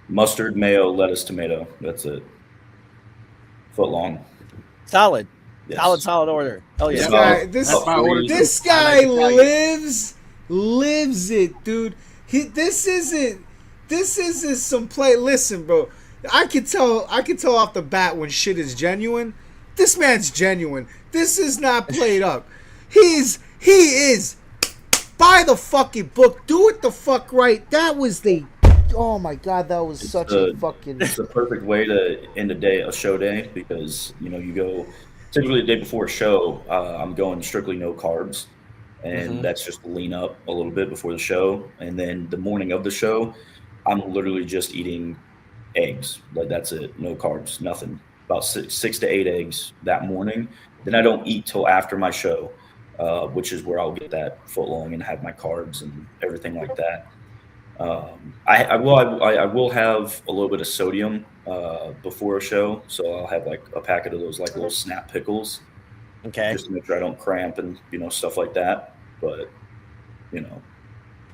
Mustard, mayo, lettuce, tomato. That's it. Foot long. Solid. Yes. Solid order. Hell yeah. This guy lives it, dude. This isn't some play. Listen, bro. I can tell off the bat when shit is genuine. This man's genuine. This is not played up. He is by the fucking book. Do it the fuck right. That was oh my god, that was it's the perfect way to end a show day, because you go typically the day before a show, I'm going strictly no carbs, and that's just to lean up a little bit before the show. And then the morning of the show, I'm literally just eating eggs. Like that's it, no carbs, nothing. About 6 to 8 eggs that morning. Then I don't eat till after my show, which is where I'll get that foot long and have my carbs and everything like that. I will have a little bit of sodium before a show, so I'll have like a packet of those like little snap pickles, just to make sure I don't cramp and stuff like that. But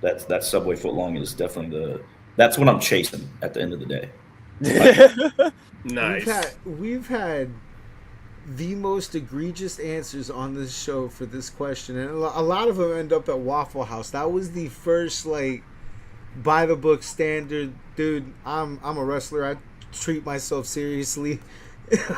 that Subway foot long is definitely that's what I'm chasing at the end of the day. Nice. We've had the most egregious answers on this show for this question, and a lot of them end up at Waffle House. That was the first like by the book standard, dude. I'm a wrestler. I treat myself seriously.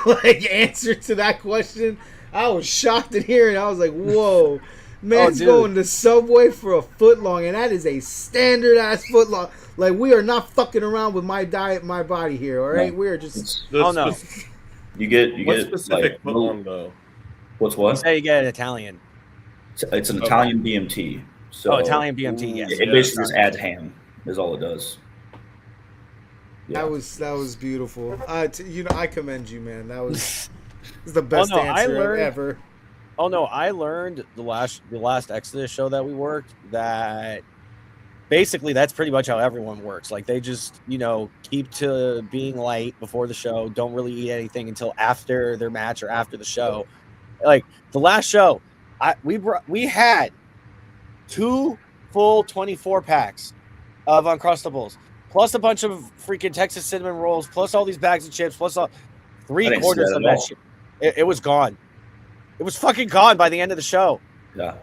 Like answer to that question, I was shocked at hearing. I was like, whoa. Man's going to Subway for a foot long, and that is a standard ass foot long. Like, we are not fucking around with my diet, my body here. All right, we are just. Oh no. You get specific like, foot long though. What's what? You say you get an Italian. It's an Italian BMT. So Italian BMT. Yes. It basically just adds ham. Is all it does. Yeah. That was beautiful. I commend you, man. That was the best answer ever. Oh no, I learned the last Exodus show that we worked that basically that's pretty much how everyone works. Like they just, keep to being light before the show, don't really eat anything until after their match or after the show. Like the last show, we had 2 full 24 packs of Uncrustables, plus a bunch of freaking Texas cinnamon rolls, plus all these bags of chips, plus 3/4 of that shit. It was gone. It was fucking gone by the end of the show. Yeah.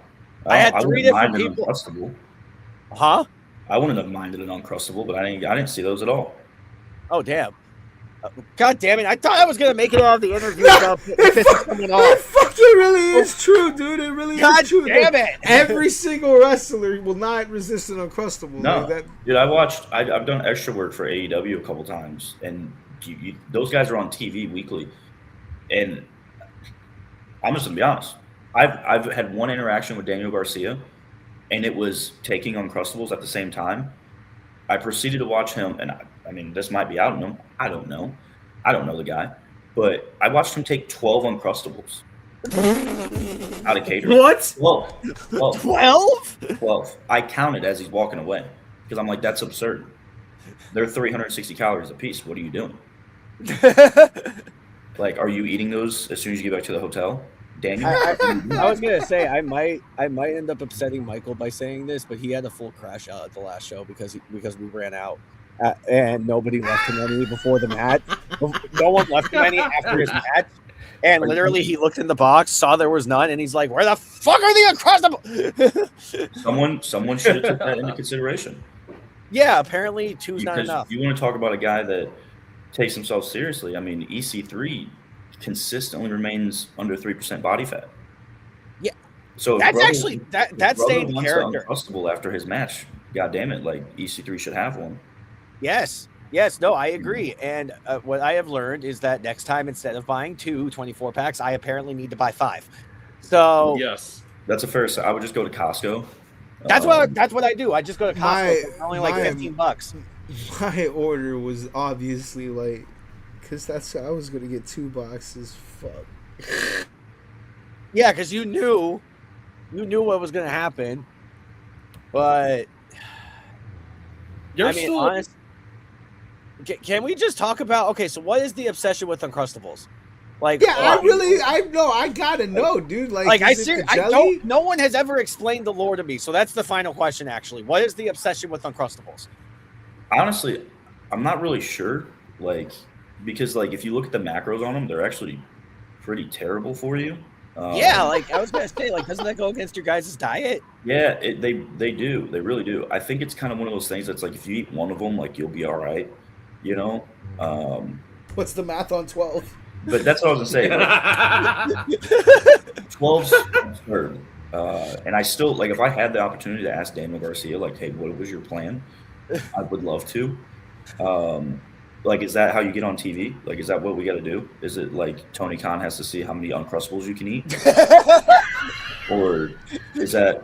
I had 3 different people. Huh? I wouldn't have minded an Uncrustable, but I didn't see those at all. Oh damn. God damn it! I thought I was gonna make it out of the interview without pissing someone It off. fucking really is true, dude. It really God is true. damn it! Every single wrestler will not resist an Uncrustable. No, Like that. dude, I've done extra work for AEW a couple times, and those guys are on TV weekly. And I'm just gonna be honest. I've had one interaction with Daniel Garcia, and it was taking Uncrustables at the same time. I proceeded to watch him, and I mean, this might be out on him. I don't know. I don't know the guy, but I watched him take 12 Uncrustables out of catering. What? 12. 12. I counted as he's walking away because I'm like, that's absurd. They're 360 calories a piece. What are you doing? Like, are you eating those as soon as you get back to the hotel, Daniel? I was gonna say I might end up upsetting Michael by saying this, but he had a full crash out at the last show because we ran out, and nobody left him any before the match. No one left him any after his match, and literally he looked in the box, saw there was none, and he's like, "Where the fuck are the Uncrustables?" Someone should have took that into consideration. Yeah, apparently two's not Because enough. you want to talk about a guy that takes himself seriously. I mean, EC3 consistently remains under 3% body fat. Yeah. So That's actually that's staying wants character. Uncrustable after his match. God damn it! Like EC3 should have one. Yes, no, I agree. And what I have learned is that next time, instead of buying 2 24-packs, I apparently need to buy 5. So Yes. That's a fair. I would just go to Costco. that's what I do. I just go to Costco. It's only like $15. My order was obviously like, because I was gonna get 2 boxes. Fuck. Yeah, because you knew what was going to happen. But You're I mean, still honest. Can we just talk about? Okay, so what is the obsession with Uncrustables? Like, Yeah, I gotta know, dude. Like I is it the I jelly? don't. No one has ever explained the lore to me. So that's the final question. Actually, what is the obsession with Uncrustables? Honestly, I'm not really sure. Like, because like if you look at the macros on them, they're actually pretty terrible for you. Yeah, like I was gonna say, like, doesn't that go against your guys' diet? Yeah, they do. They really do. I think it's kind of one of those things that's like if you eat one of them, like you'll be all right, you know. What's the math on 12? But that's what I was gonna say. Like, 12's absurd. And I still like if I had the opportunity to ask Daniel Garcia, like, hey, what was your plan? I would love to. Like, is that how you get on TV? Like, is that what we got to do? Is it like Tony Khan has to see how many Uncrustables you can eat, or is that?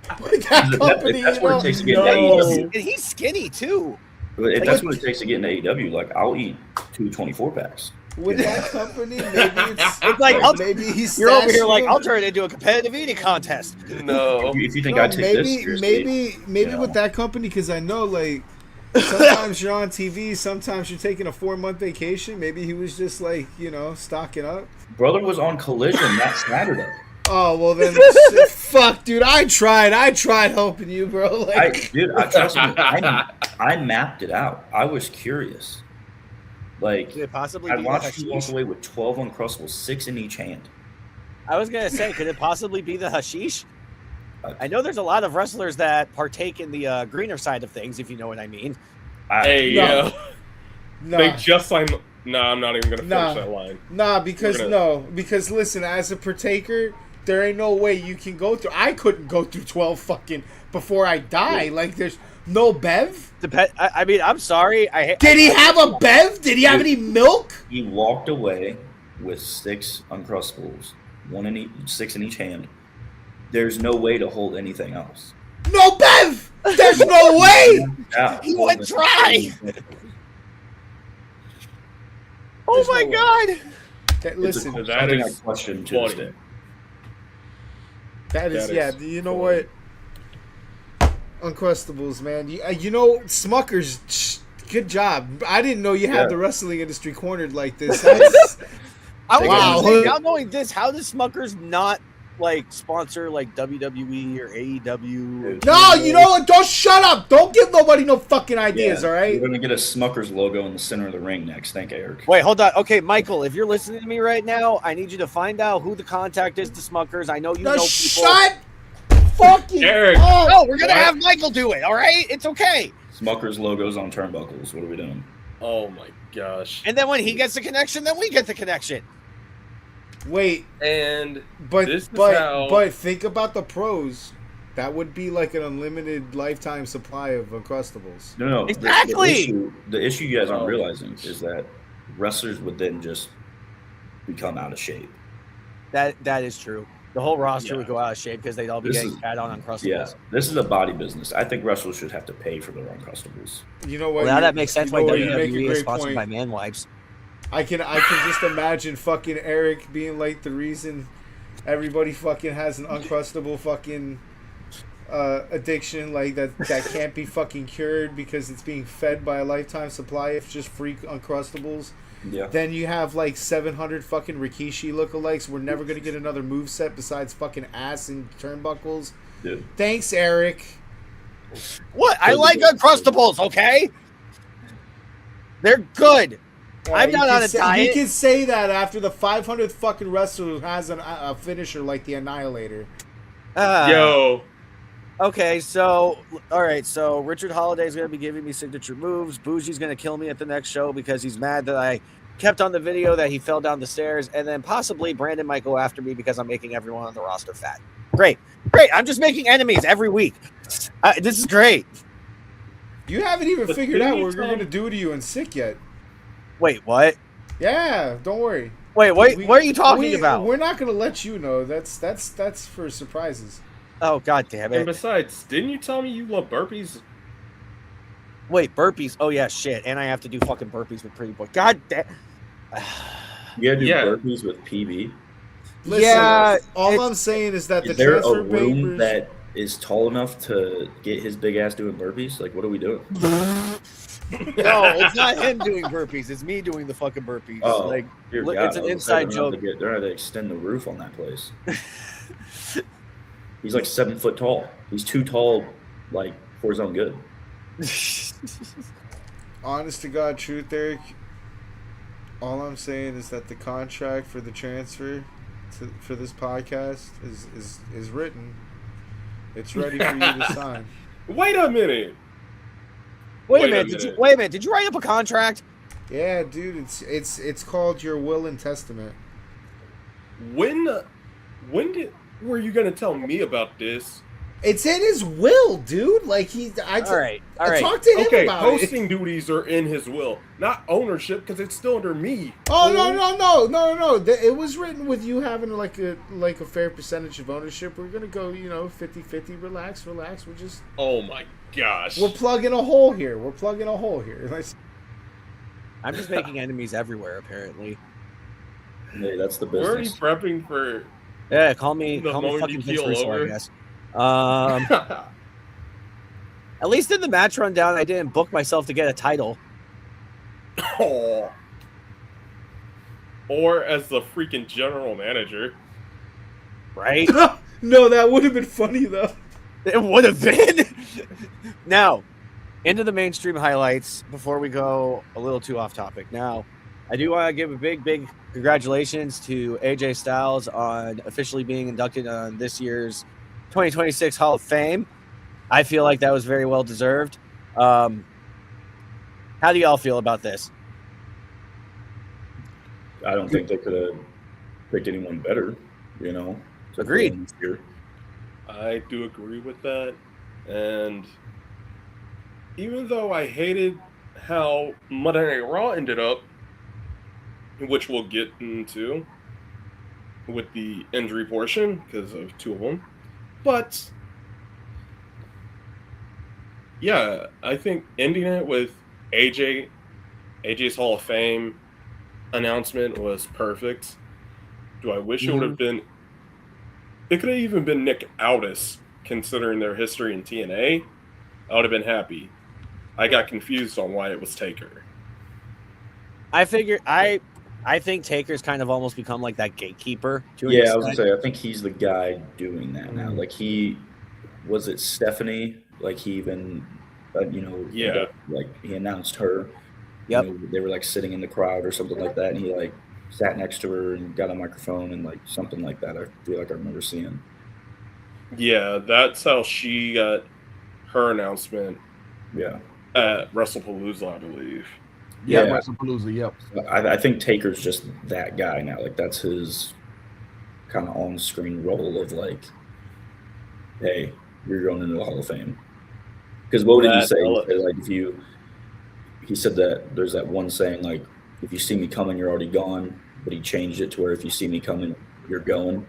That's what it takes to get into AEW. And he's skinny too. If that's what it takes to get into AEW, like I'll eat 2 24-packs. With that company, maybe it's like maybe he's you're over here like I'll turn it into a competitive eating contest. no. If you think I take this seriously, maybe with that company, because I know like sometimes you're on TV, sometimes you're taking a 4-month vacation. Maybe he was just like stocking up. brother was on Collision that Saturday. Oh well, then fuck, dude. I tried helping you, bro. Like, Trust me, I mapped it out. I was curious. Like, Could it possibly I be watched the you walk hashish? away with 12 Uncrustables, 6 in each hand. I was gonna say, could it possibly be the hashish? I know there's a lot of wrestlers that partake in the greener side of things, if you know what I mean. Hey, No. They nah, just signed. No, I'm not even gonna finish that line. because listen, as a partaker, there ain't no way you can go through. I couldn't go through 12 fucking before I die. Like, there's no bev. I mean, I'm sorry. Did he have a bev? Did he have any milk? He walked away with 6 Uncrustables, 6 in each hand. There's no way to hold anything else. No bev. There's no way. Yeah, He went dry. Oh There's my no way. god. Okay, listen, That something I is question to this funny. day. that is that yeah. is You know funny. what? Uncrustables, man. You know Smuckers. Good job. I didn't know you had Yeah. the wrestling industry cornered like this. That's, I was Wow. gonna say, now knowing this, how does Smuckers not like sponsor like WWE or AEW? no, you know what? Don't shut up. Don't give nobody no fucking ideas. Yeah, All right. We're gonna get a Smuckers logo in the center of the ring next. Thank you, Eric. Wait, hold on. Okay, Michael, if you're listening to me right now, I need you to find out who the contact is to Smuckers. I know you No, know people. shut fucking Eric. up. No, we're gonna What? have Michael do it. All right, it's okay. Smuckers logos on turnbuckles. What are we doing? Oh my gosh. And then when he gets the connection, then we get the connection. Wait, And but this is how... but think about the pros. That would be like an unlimited lifetime supply of Uncrustables. No. Exactly. The issue you guys aren't Oh. realizing is that wrestlers would then just become out of shape. That is true. The whole roster Yeah. would go out of shape because they'd all be This getting is- fat on Uncrustables. Yeah, this is a body business. I think wrestlers should have to pay for their Uncrustables. You know what? Well, now You- that makes sense you why know what, you make a WWE is great sponsored point. by Man Wipes. I can just imagine fucking Eric being like the reason everybody fucking has an Uncrustable fucking addiction like that can't be fucking cured because it's being fed by a lifetime supply of just free Uncrustables. Yeah. Then you have like 700 fucking Rikishi lookalikes. We're never gonna get another moveset besides fucking ass and turnbuckles. Dude. Thanks, Eric. What? I like Uncrustables, okay? They're good. I'm He not can on a say- diet. He can say that after the 500th fucking wrestler who has a finisher like the Annihilator. Yo. Okay, so all right, so Richard Holiday's gonna be giving me signature moves. Bougie's gonna kill me at the next show because he's mad that I kept on the video that he fell down the stairs, and then possibly Brandon might go after me because I'm making everyone on the roster fat. Great. I'm just making enemies every week. This is great. You haven't even But figured didn't out you what we're tell- gonna do to you in sick yet. Wait, what? Yeah, don't worry. Wait, what are you talking We- about? We're not gonna let you know. That's for surprises. Oh, god damn And it. besides, didn't you tell me you love burpees? Wait, burpees. Oh yeah, shit. And I have to do fucking burpees with Pretty Boy. God damn. You gotta do Yeah. burpees with PB. Listen, Yeah, all it's- I'm saying is that Is the there a transfer room papers. that is tall enough to get his big ass doing burpees? Like, what are we doing? No, it's not him doing burpees. It's me doing the fucking burpees. Oh, Like, dear look, God, it's an I was inside excited enough joke. They're gonna have to extend the roof on that place. He's like 7 foot tall. He's too tall, like for his own good. Honest to God, truth, Eric. All I'm saying is that the contract for the transfer for this podcast is written. It's ready for you to sign. Wait a minute. Wait a Wait a minute. minute. Wait a minute. Did you write up a contract? Yeah, dude, it's called your will and testament. When were you gonna tell me about this? It's in his will, dude. Like I All right. I talked to him Okay, about hosting it. duties are in his will, not ownership, because it's still under me. Oh no! It was written with you having like a fair percentage of ownership. We're gonna go, 50-50. Relax. We're just Oh my gosh. we're plugging a hole here. Like, I'm just making enemies everywhere, apparently. Hey, that's the We're already business. prepping for. Yeah, call me The moment fucking you Vince keel Russo, I over. guess. At least in the match rundown, I didn't book myself to get a title. Oh. Or as the freaking general manager. Right? no, that would have been funny though. It would have been. Now, into the mainstream highlights before we go a little too off topic. Now, I do want to give a big congratulations to AJ Styles on officially being inducted on this year's 2026 Hall of Fame. I feel like that was very well deserved. How do y'all feel about this? I don't think they could have picked anyone better, to Agreed. fill in this year. I do agree with that. And even though I hated how Monday Night Raw ended up, which we'll get into with the injury portion because of two of them, but yeah, I think ending it with AJ's Hall of Fame announcement was perfect. Do I wish it would have been? It could have even been Nick Aldis, considering their history in TNA. I would have been happy. I got confused on why it was Taker. I think Taker's kind of almost become like that gatekeeper. To an Yeah, I was extent. gonna say I think he's the guy doing that now. Like was it Stephanie? Like he even, Yeah. like he announced her. Yep. They were like sitting in the crowd or something like that, and he like sat next to her and got a microphone and like something like that. I feel like I remember seeing. Yeah, that's how she got her announcement Yeah. at WrestlePalooza, I believe. Yeah, Yeah. WrestlePalooza. Yep. I think Taker's just that guy now. Like that's his kind of on-screen role of like, hey, you're going into the Hall of Fame. Because what did he say? He said, like he said that there's that one saying like, if you see me coming, you're already gone. But he changed it to where if you see me coming, you're going.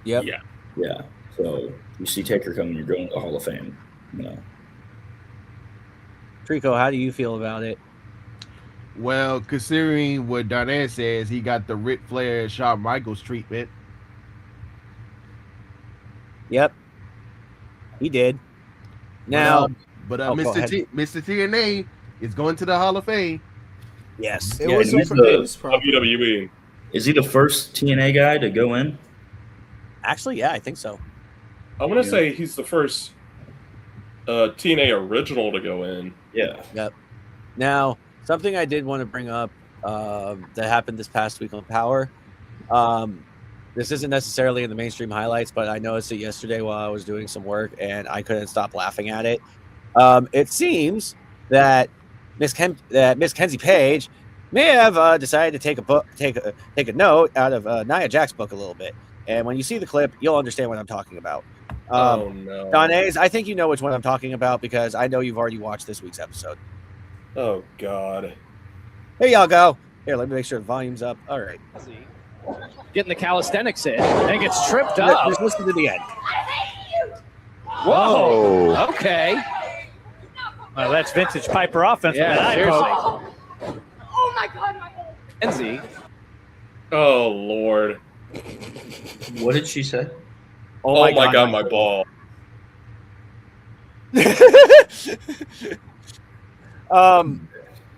Yep. Yeah. Yeah. So you see Taker coming, you're going to the Hall of Fame. You know. Trico, how do you feel about it? Well, considering what Darnell says, he got the Ric Flair Shawn Michaels treatment. Yep. He did. Now, But go ahead. Mr. TNA is going to the Hall of Fame. Yes. It Yeah, was he's it was proper. WWE. Is he the first TNA guy to go in? actually, yeah, I think so. I want to say he's the first TNA original to go in. Yeah. Yep. Now, something I did want to bring up that happened this past week on Power. This isn't necessarily in the mainstream highlights, but I noticed it yesterday while I was doing some work, and I couldn't stop laughing at it. It seems that Miss Kenzie Page may have decided to take a note out of Nia Jax's book a little bit. And when you see the clip, you'll understand what I'm talking about. Oh no. Don A's, I think you know which one I'm talking about because I know you've already watched this week's episode. Oh God. Here y'all go. Here, let me make sure the volume's up. All right. Getting the calisthenics in and gets tripped up. Just listen to the end. Whoa. Okay. Well, that's vintage Piper offense. Yeah, seriously. Oh my God, my Kenzie. Oh Lord. What did she say? Oh my God, my ball.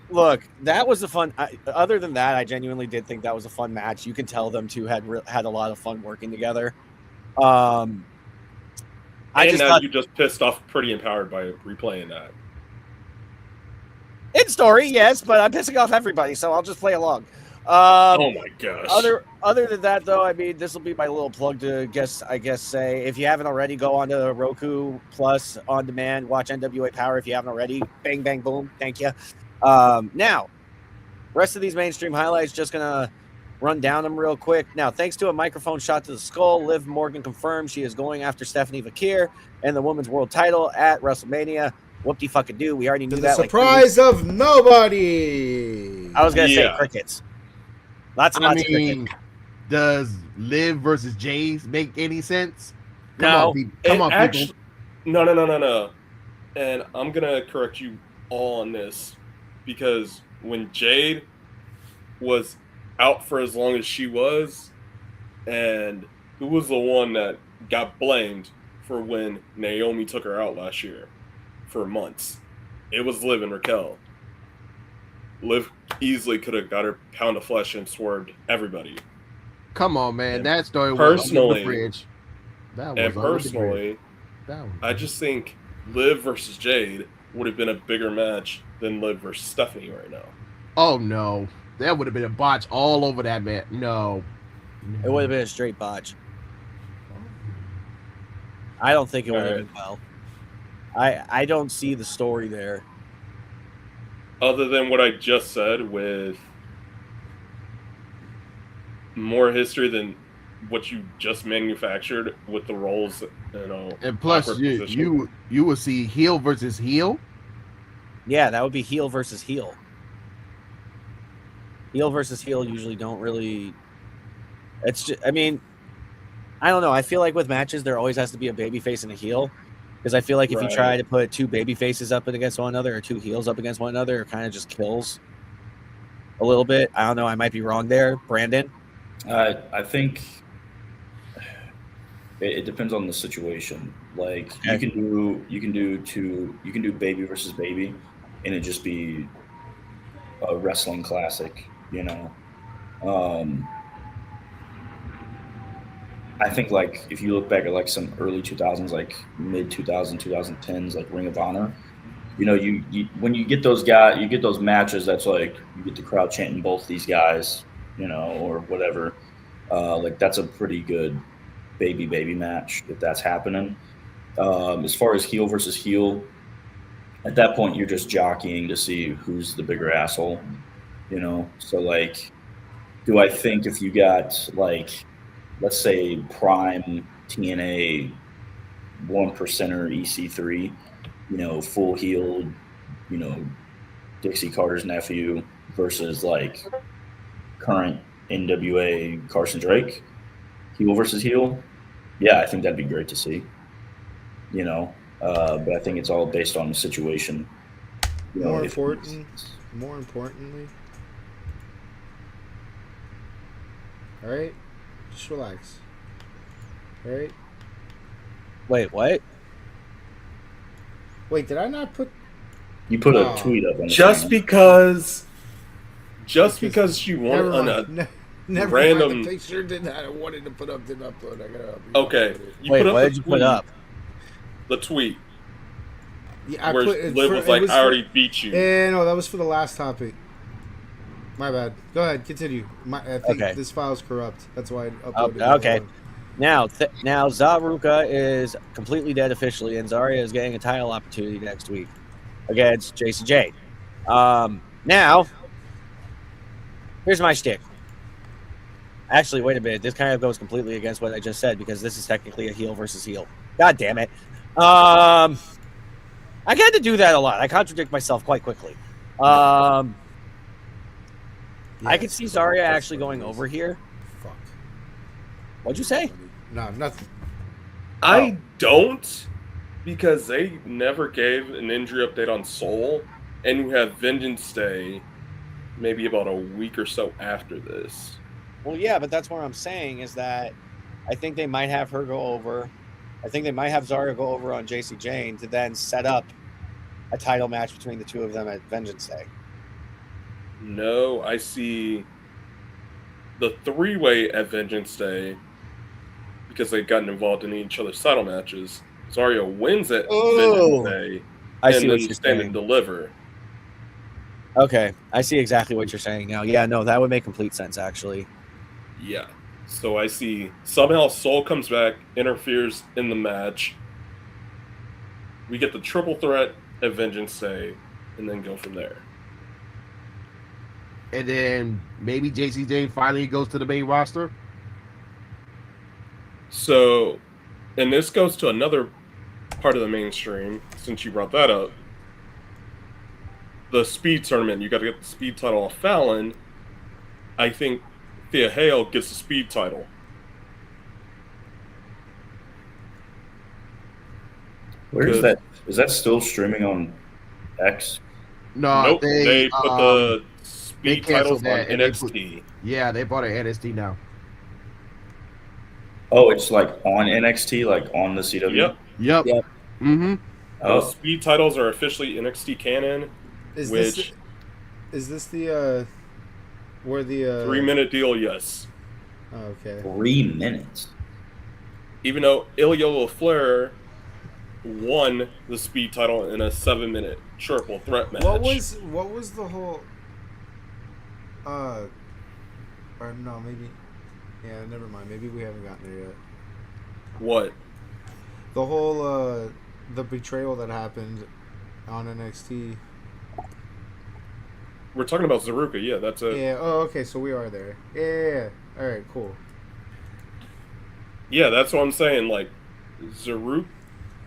Look, that was a fun. Other than that, I genuinely did think that was a fun match. You can tell them two had a lot of fun working together. I just now thought, you just pissed off Pretty Empowered by replaying that. in story, yes, but I'm pissing off everybody, so I'll just play along. Oh my gosh. Other than that, though, I mean, this will be my little plug to say if you haven't already, go on to Roku Plus on demand, watch NWA Power if you haven't already. Bang, bang, boom. Thank you. Now, rest of these mainstream highlights, just gonna run down them real quick. Now, thanks to a microphone shot to the skull, Liv Morgan confirmed she is going after Stephanie Vakir and the women's world title at WrestleMania. Whoop-de fucking do. We already knew To that. the surprise of nobody. I was gonna say crickets. Lots and lots of crickets. Does Liv versus Jays make any sense? No. Come on, people. No. And I'm gonna correct you all on this because when Jade was out for as long as she was, and who was the one that got blamed for when Naomi took her out last year for months? It was Liv and Raquel. Liv easily could have got her pound of flesh and swerved everybody. Come on, man. And that story was personally, under the bridge. I just think Liv versus Jade would have been a bigger match than Liv versus Stephanie right now. Oh, no. That would have been a botch all over that, man. No. It would have been a straight botch. I don't think it would have been well. I don't see the story there. Other than what I just said, with more history than what you just manufactured with the roles, and plus you will see heel versus heel. Yeah, that would be heel versus heel. Heel versus heel usually don't really. It's just, I mean, I don't know. I feel like with matches there always has to be a baby face and a heel, because I feel like if you try to put two baby faces up against one another or two heels up against one another, it kind of just kills a little bit. I don't know. I might be wrong there, Brandon. I think it depends on the situation. Like you can do baby versus baby, and it just be a wrestling classic. I think like if you look back at like some early 2000s, like mid 2010s, like Ring of Honor. You when you get those guys, you get those matches. That's like you get the crowd chanting both these guys. Or whatever, like that's a pretty good baby match if that's happening. As far as heel versus heel, at that point you're just jockeying to see who's the bigger asshole, you know? So like, do I think if you got like, let's say prime TNA 1%er EC3, you know, full heeled, you know, Dixie Carter's nephew versus like current NWA Carson Drake, heel versus heel, yeah, I think that'd be great to see. You know, but I think it's all based on the situation. You know, More if importantly, all right, just relax. All right. Wait, what? Wait, did I not put? you put a Oh. tweet up on the Just screen. because she won Never on mind. a Never random- mind. The picture didn't. I wanted to put up, didn't upload. I gotta upload. okay. You Wait, put up what the did you tweet, put up? The tweet Yeah, I where put it Liv for- was it like, was "I for- already beat you." Yeah, no, that was for the last topic. My bad. Go ahead, continue. I think Okay. this file's corrupt. That's why I Oh, uploaded it. okay. Now Zaruka is completely dead officially, and Zarya is getting a title opportunity next week against JC Jade. Now, here's my shtick. Actually, wait a minute. This kind of goes completely against what I just said because this is technically a heel versus heel. God damn it. I get to do that a lot. I contradict myself quite quickly. I could see Zarya actually going over here. Fuck. What'd you say? No, nothing. I don't, because they never gave an injury update on Soul, and we have Vengeance Day maybe about a week or so after this. Well, yeah, but that's what I'm saying is that I think they might have her go over. I think they might have Zarya go over on JC Jane to then set up a title match between the two of them at Vengeance Day. No, I see the three-way at Vengeance Day because they've gotten involved in each other's title matches. Zarya wins at Vengeance Day I and see what then you're stand saying. and deliver. Okay, I see exactly what you're saying now. Yeah, no, that would make complete sense, actually. Yeah. So I see somehow Soul comes back, interferes in the match. We get the triple threat at Vengeance Day, and then go from there. And then maybe JC Jane finally goes to the main roster. So, and this goes to another part of the mainstream, since you brought that up. The speed tournament, you got to get the speed title off Fallon. I think Thea Hale gets the speed title. Where is that? Is that still streaming on X? No, Nope, they put the they speed titles canceled on that and they NXT. Yeah, they bought it NXT now. Oh, it's like on NXT, like on the CW. Yep. Yep. Yep. Mm-hmm. The Oh, speed titles are officially NXT canon. Is Which this the where the 3-minute deal, yes. Oh, okay. 3 minutes. Even though Ilya Flair won the speed title in a 7-minute triple threat match. What was the whole or no, maybe yeah, never mind. Maybe we haven't gotten there yet. What? The whole the betrayal that happened on NXT. We're talking about Zaruka, yeah, that's it. Yeah, oh okay, so we are there. Yeah. Alright, cool. Yeah, that's what I'm saying. Like, Zaruka,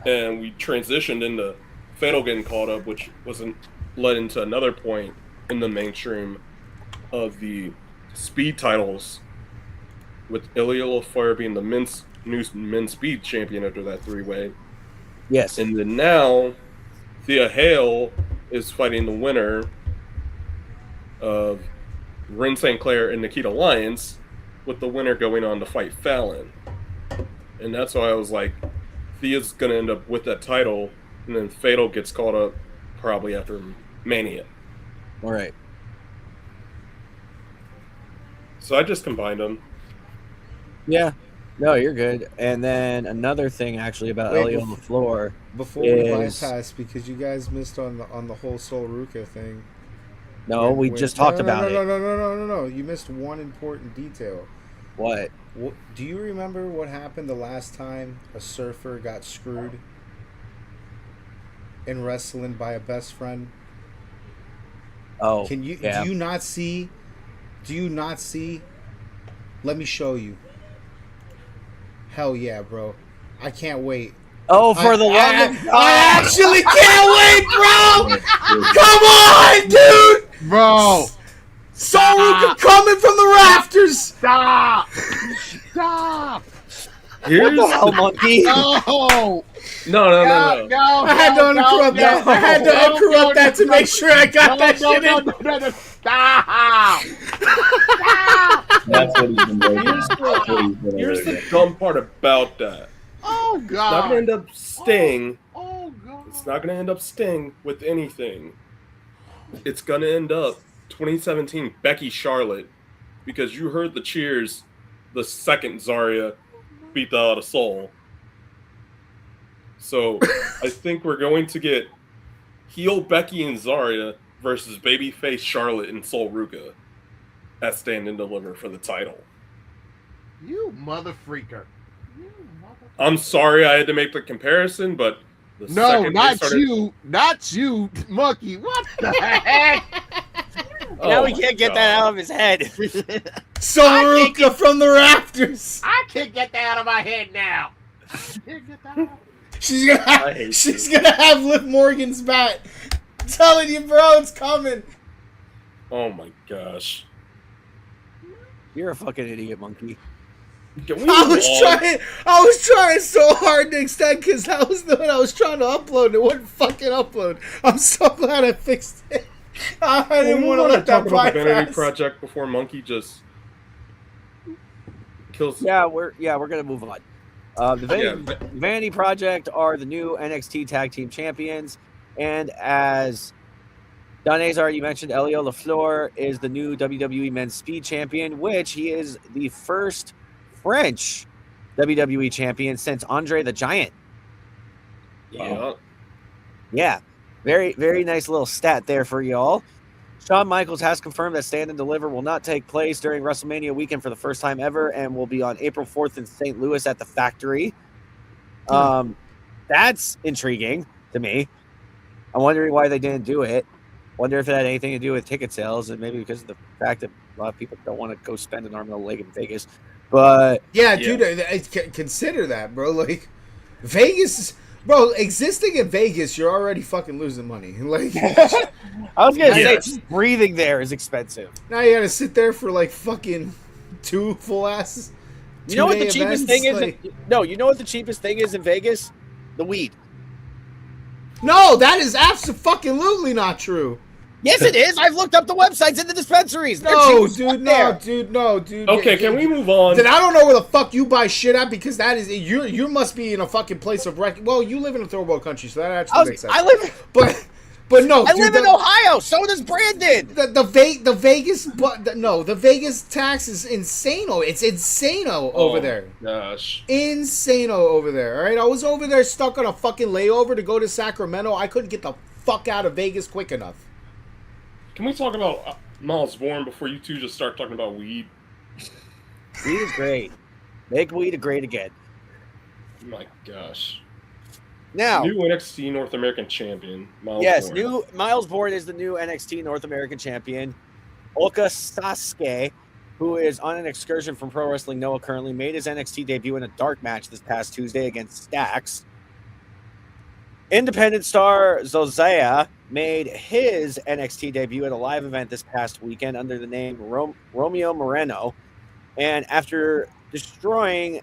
and we transitioned into Fatal getting caught up, which wasn't led into another point in the mainstream of the speed titles, with Ilya Fire being the new men's speed champion after that 3-way. Yes. And then now, Thea Hale is fighting the winner of Ren St. Clair and Nikita Lyons, with the winner going on to fight Fallon. And that's why I was like, Thea's going to end up with that title, and then Fatal gets caught up probably after Mania. All right. So I just combined them. Yeah. No, you're good. And then another thing actually about Wait, Ellie on the floor. Before we is- bypass, because you guys missed on the whole Sol Ruka thing. No, we just talked about no, it. No. You missed one important detail. What? Do you remember what happened the last time a surfer got screwed? in wrestling by a best friend? Oh, Can you yeah. do you not see? Do you not see? Let me show you. Hell yeah, bro. I can't wait. Oh, for the love of God. I actually can't wait, bro! Come on, dude! Bro, Soruka coming from the rafters! stop! Stop! Here's What the hell, monkey? No! no. No! I had to uninterrupt that. I had to uninterrupt that to make sure I got that shit in. No! Stop! That's what he's been doing. Here's the dumb part about that. Oh It's not gonna God! end up Sting. Oh God! It's not gonna end up Sting with anything. It's gonna end up 2017 Becky Charlotte, because you heard the cheers the second Zarya beat the out of Soul. So I think we're going to get heel Becky and Zarya versus babyface Charlotte and Sol Ruka at Stand and Deliver for the title. You mother freaker! I'm sorry I had to make the comparison, but the No, second they not started- not you, monkey. What the heck? Now Oh we my can't get God. that out of his head. Soruka from the rafters. I can't get that out of my head now. She's gonna I hate have, she's gonna have Liv Morgan's bat. I'm telling you, bro, it's coming. Oh my gosh. You're a fucking idiot, monkey. Can we I move on? I was trying so hard to extend because that was the one I was trying to upload. It wouldn't fucking upload. I'm so glad I fixed it. I didn't We want to wanna let that talk about the Vanity bypass. Project before Monkey just kills. Yeah, we're gonna move on. The Vanity Project are the new NXT Tag Team Champions, and as Donna's already mentioned, Elio LaFleur is the new WWE Men's Speed Champion, which he is the first French WWE Champion since Andre the Giant. Yeah. Yeah, very, very nice little stat there for y'all. Shawn Michaels has confirmed that Stand and Deliver will not take place during WrestleMania weekend for the first time ever and will be on April 4th in St. Louis at the Factory. That's intriguing to me. I'm wondering why they didn't do it. Wonder if it had anything to do with ticket sales, and maybe because of the fact that a lot of people don't want to go spend an arm and a leg in Vegas. But Yeah, dude, consider that, bro. Like, Vegas, bro, existing in Vegas, you're already fucking losing money. Like, I was gonna say, Yeah. just breathing there is expensive. now you gotta sit there for like fucking 2 full asses. You know what the 2-day cheapest events, thing is? like- No, you know what the cheapest thing is in Vegas? The weed. No, that is absolutely not true. Yes, it is. I've looked up the websites and the dispensaries. They're No, cheap as dude, fuck no, there. dude, no, dude. Okay, can we move on? Then I don't know where the fuck you buy shit at, because that is you must be in a fucking place of rec. Well, you live in a third world country, so that actually makes sense. I live. But no, I dude, live in Ohio. So does Brandon. the Vegas, the Vegas tax is insano. It's insano over there. Gosh. Insano over there. All right, I was over there stuck on a fucking layover to go to Sacramento. I couldn't get the fuck out of Vegas quick enough. Can we talk about Miles Bourne before you two just start talking about weed? Weed is great. Make weed great again. My gosh. Now, New NXT North American Champion, Miles yes, Bourne. Miles Bourne is the new NXT North American Champion. Oka Sasuke, who is on an excursion from Pro Wrestling Noah currently, made his NXT debut in a dark match this past Tuesday against Stax. Independent star Zozaya made his NXT debut at a live event this past weekend under the name Romeo Moreno. And after destroying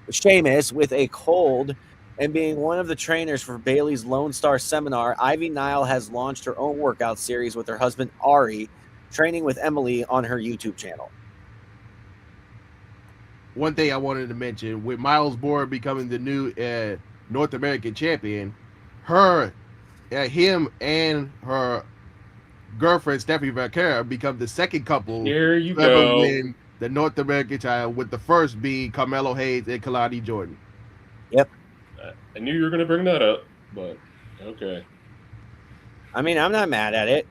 Sheamus with a cold and being one of the trainers for Bayley's Lone Star seminar, Ivy Nile has launched her own workout series with her husband Ari, training with Emily on her YouTube channel. One thing I wanted to mention, with Miles Bourne becoming the new North American champion, him and her girlfriend Stephanie Vaquera become the second couple Here you to ever go. win the North American title, with the first being Carmelo Hayes and Kalani Jordan. I knew you were going to bring that up, but okay. I mean, I'm not mad at it.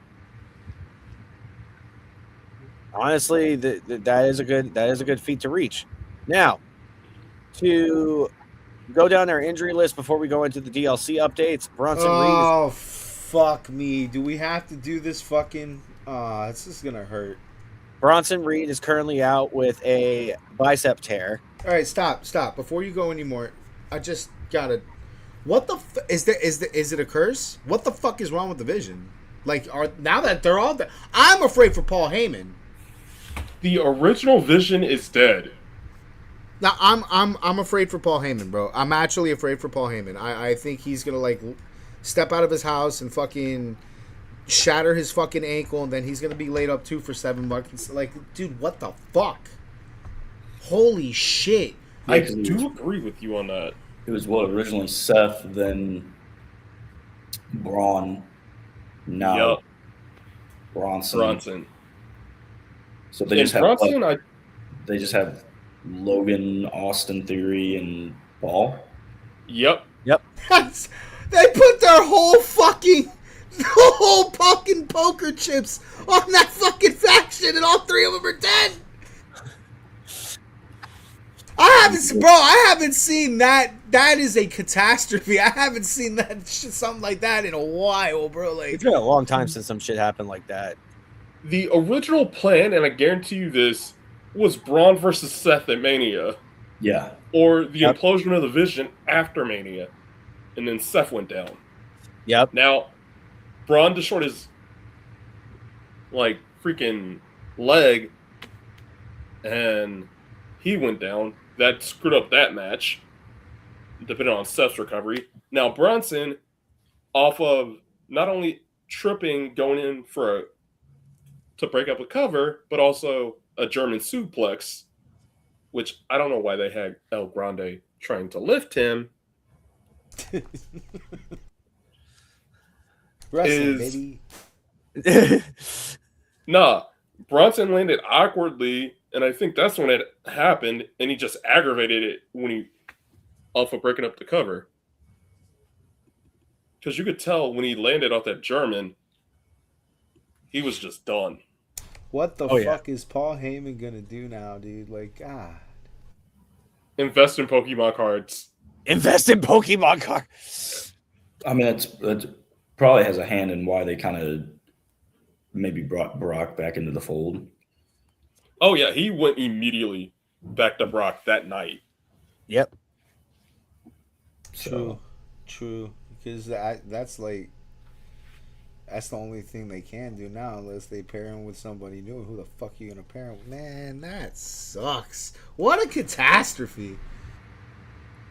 Honestly, that is a good feat to reach. Now, to Go down their injury list before we go into the DLC updates. Bronson Reed. Oh, fuck me. Do we have to do this fucking... this is gonna hurt. Bronson Reed is currently out with a bicep tear. All right, stop. Before you go anymore, I just gotta... What the... Is it a curse? What the fuck is wrong with the Vision? Like, now that they're all... I'm afraid for Paul Heyman. The original Vision is dead. Now, I'm afraid for Paul Heyman, bro. I'm actually afraid for Paul Heyman. I think he's gonna, like, step out of his house and fucking shatter his fucking ankle, and then he's gonna be laid up too for 7 months. Like, dude, what the fuck? Holy shit! I do agree with you on that. It was originally Seth, then Braun, now Bronson. So they just have they just have Logan, Austin Theory, and Paul. Yep. They put their whole fucking poker chips on that fucking faction, and all 3 of them are dead. I haven't seen that. That is a catastrophe. I haven't seen that something like that in a while, bro. Like, It's been a long time since some shit happened like that. The original plan, and I guarantee you this, was Braun versus Seth at Mania. Yeah. Or the implosion of the Vision after Mania. And then Seth went down. Yep. Now, Braun destroyed his, like, freaking leg, and he went down. That screwed up that match, depending on Seth's recovery. Now, Bronson, off of not only tripping going in to break up a cover, but also a German suplex, which I don't know why they had El Grande trying to lift him. Wrestling, baby. Nah, Bronson landed awkwardly, and I think that's when it happened, and he just aggravated it when he off of breaking up the cover. Because you could tell when he landed off that German, he was just done. What the fuck is Paul Heyman gonna do now, dude? Like, God. Invest in Pokemon cards. Invest in Pokemon cards. I mean, it probably has a hand in why they kind of maybe brought Brock back into the fold. Oh, yeah, he went immediately back to Brock that night. Yep. True. Because that's the only thing they can do now, unless they pair him with somebody new. Who the fuck are you gonna pair him with? Man, that sucks. What a catastrophe.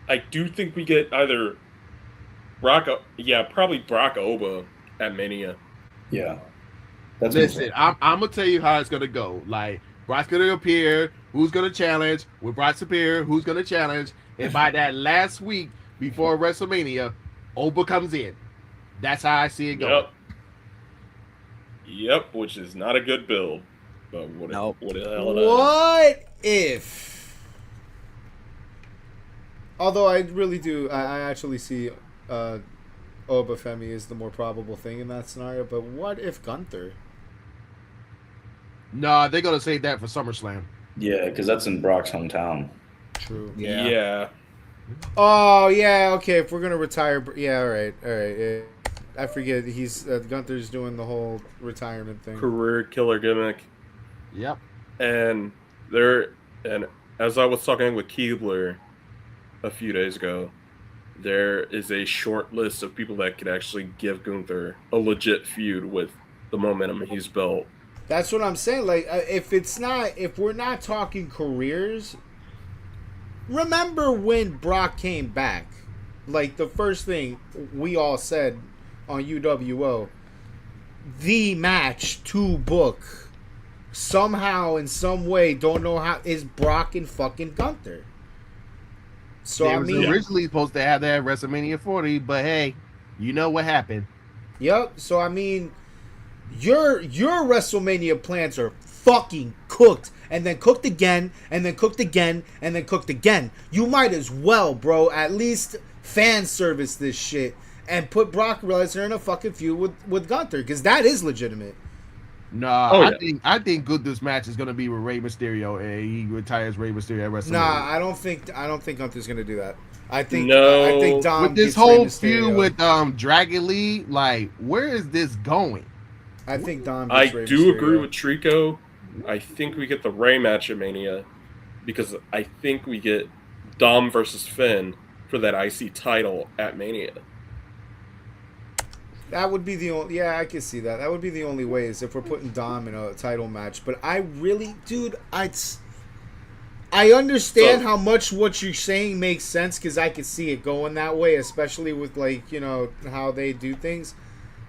I do think we get either probably Brock Oba at Mania. Yeah. Listen, I'm gonna tell you how it's gonna go. Like, Brock's gonna appear. Who's gonna challenge? When Brock's appear, who's gonna challenge? And by that last week before WrestleMania, Oba comes in. That's how I see it going. Yep, which is not a good build. But what the hell What if? Although I really do, I actually see Oba Femi is the more probable thing in that scenario. But what if Gunther? Nah, they're gonna save that for SummerSlam. Yeah, because that's in Brock's hometown. True. Yeah. Oh yeah. Okay. If we're gonna retire, yeah. All right. Yeah. I forget he's Gunther's doing the whole retirement thing. Career killer gimmick. Yep. And as I was talking with Keebler a few days ago, there is a short list of people that could actually give Gunther a legit feud with the momentum he's built. That's what I'm saying. Like, if we're not talking careers, remember when Brock came back? Like, the first thing we all said on UWO, the match to book somehow in some way, don't know how, is Brock and fucking Gunther. So they was originally supposed to have that at WrestleMania 40, but hey, you know what happened. Yep. So I mean, your WrestleMania plans are fucking cooked, and then cooked again, and then cooked again, and then cooked again. You might as well, bro, at least fan service this shit and put Brock Lesnar in a fucking feud with Gunther, because that is legitimate. Nah, Oh, I yeah. think good this match is gonna be with Rey Mysterio, and he retires Rey Mysterio at WrestleMania. Nah, I don't think Gunther's gonna do that. I think No. Dom With this gets Rey whole Mysterio. feud with Dragon Lee, like, where is this going? I think Dom I gets Rey do Mysterio. agree with Trico. I think we get the Ray match at Mania because I think we get Dom versus Finn for that IC title at Mania. That would be the only. Yeah, I can see that. That would be the only way is if we're putting Dom in a title match. But I really, dude, I understand how much what you're saying makes sense because I could see it going that way, especially with like how they do things.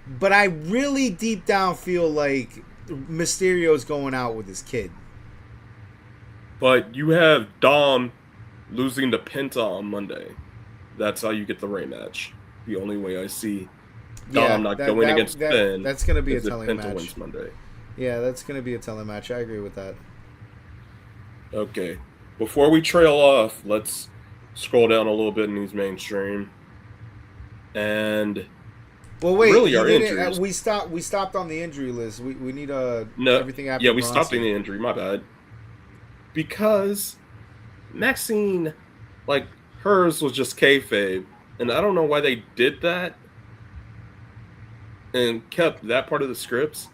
But I really deep down feel like Mysterio's going out with his kid. But you have Dom losing to Penta on Monday. That's how you get the Ray match. The only way I see Dom not going against Finn. That's going to be a is if telling Penta match. wins Monday. Yeah, that's going to be a telling match. I agree with that. Okay. Before we trail off, let's scroll down a little bit in these mainstream. And well, wait. really our injuries. We stopped on the injury list. We need no, everything after. Yeah, we stopped in the injury. My bad. Because Maxine, like hers was just kayfabe, and I don't know why they did that and kept that part of the scripts.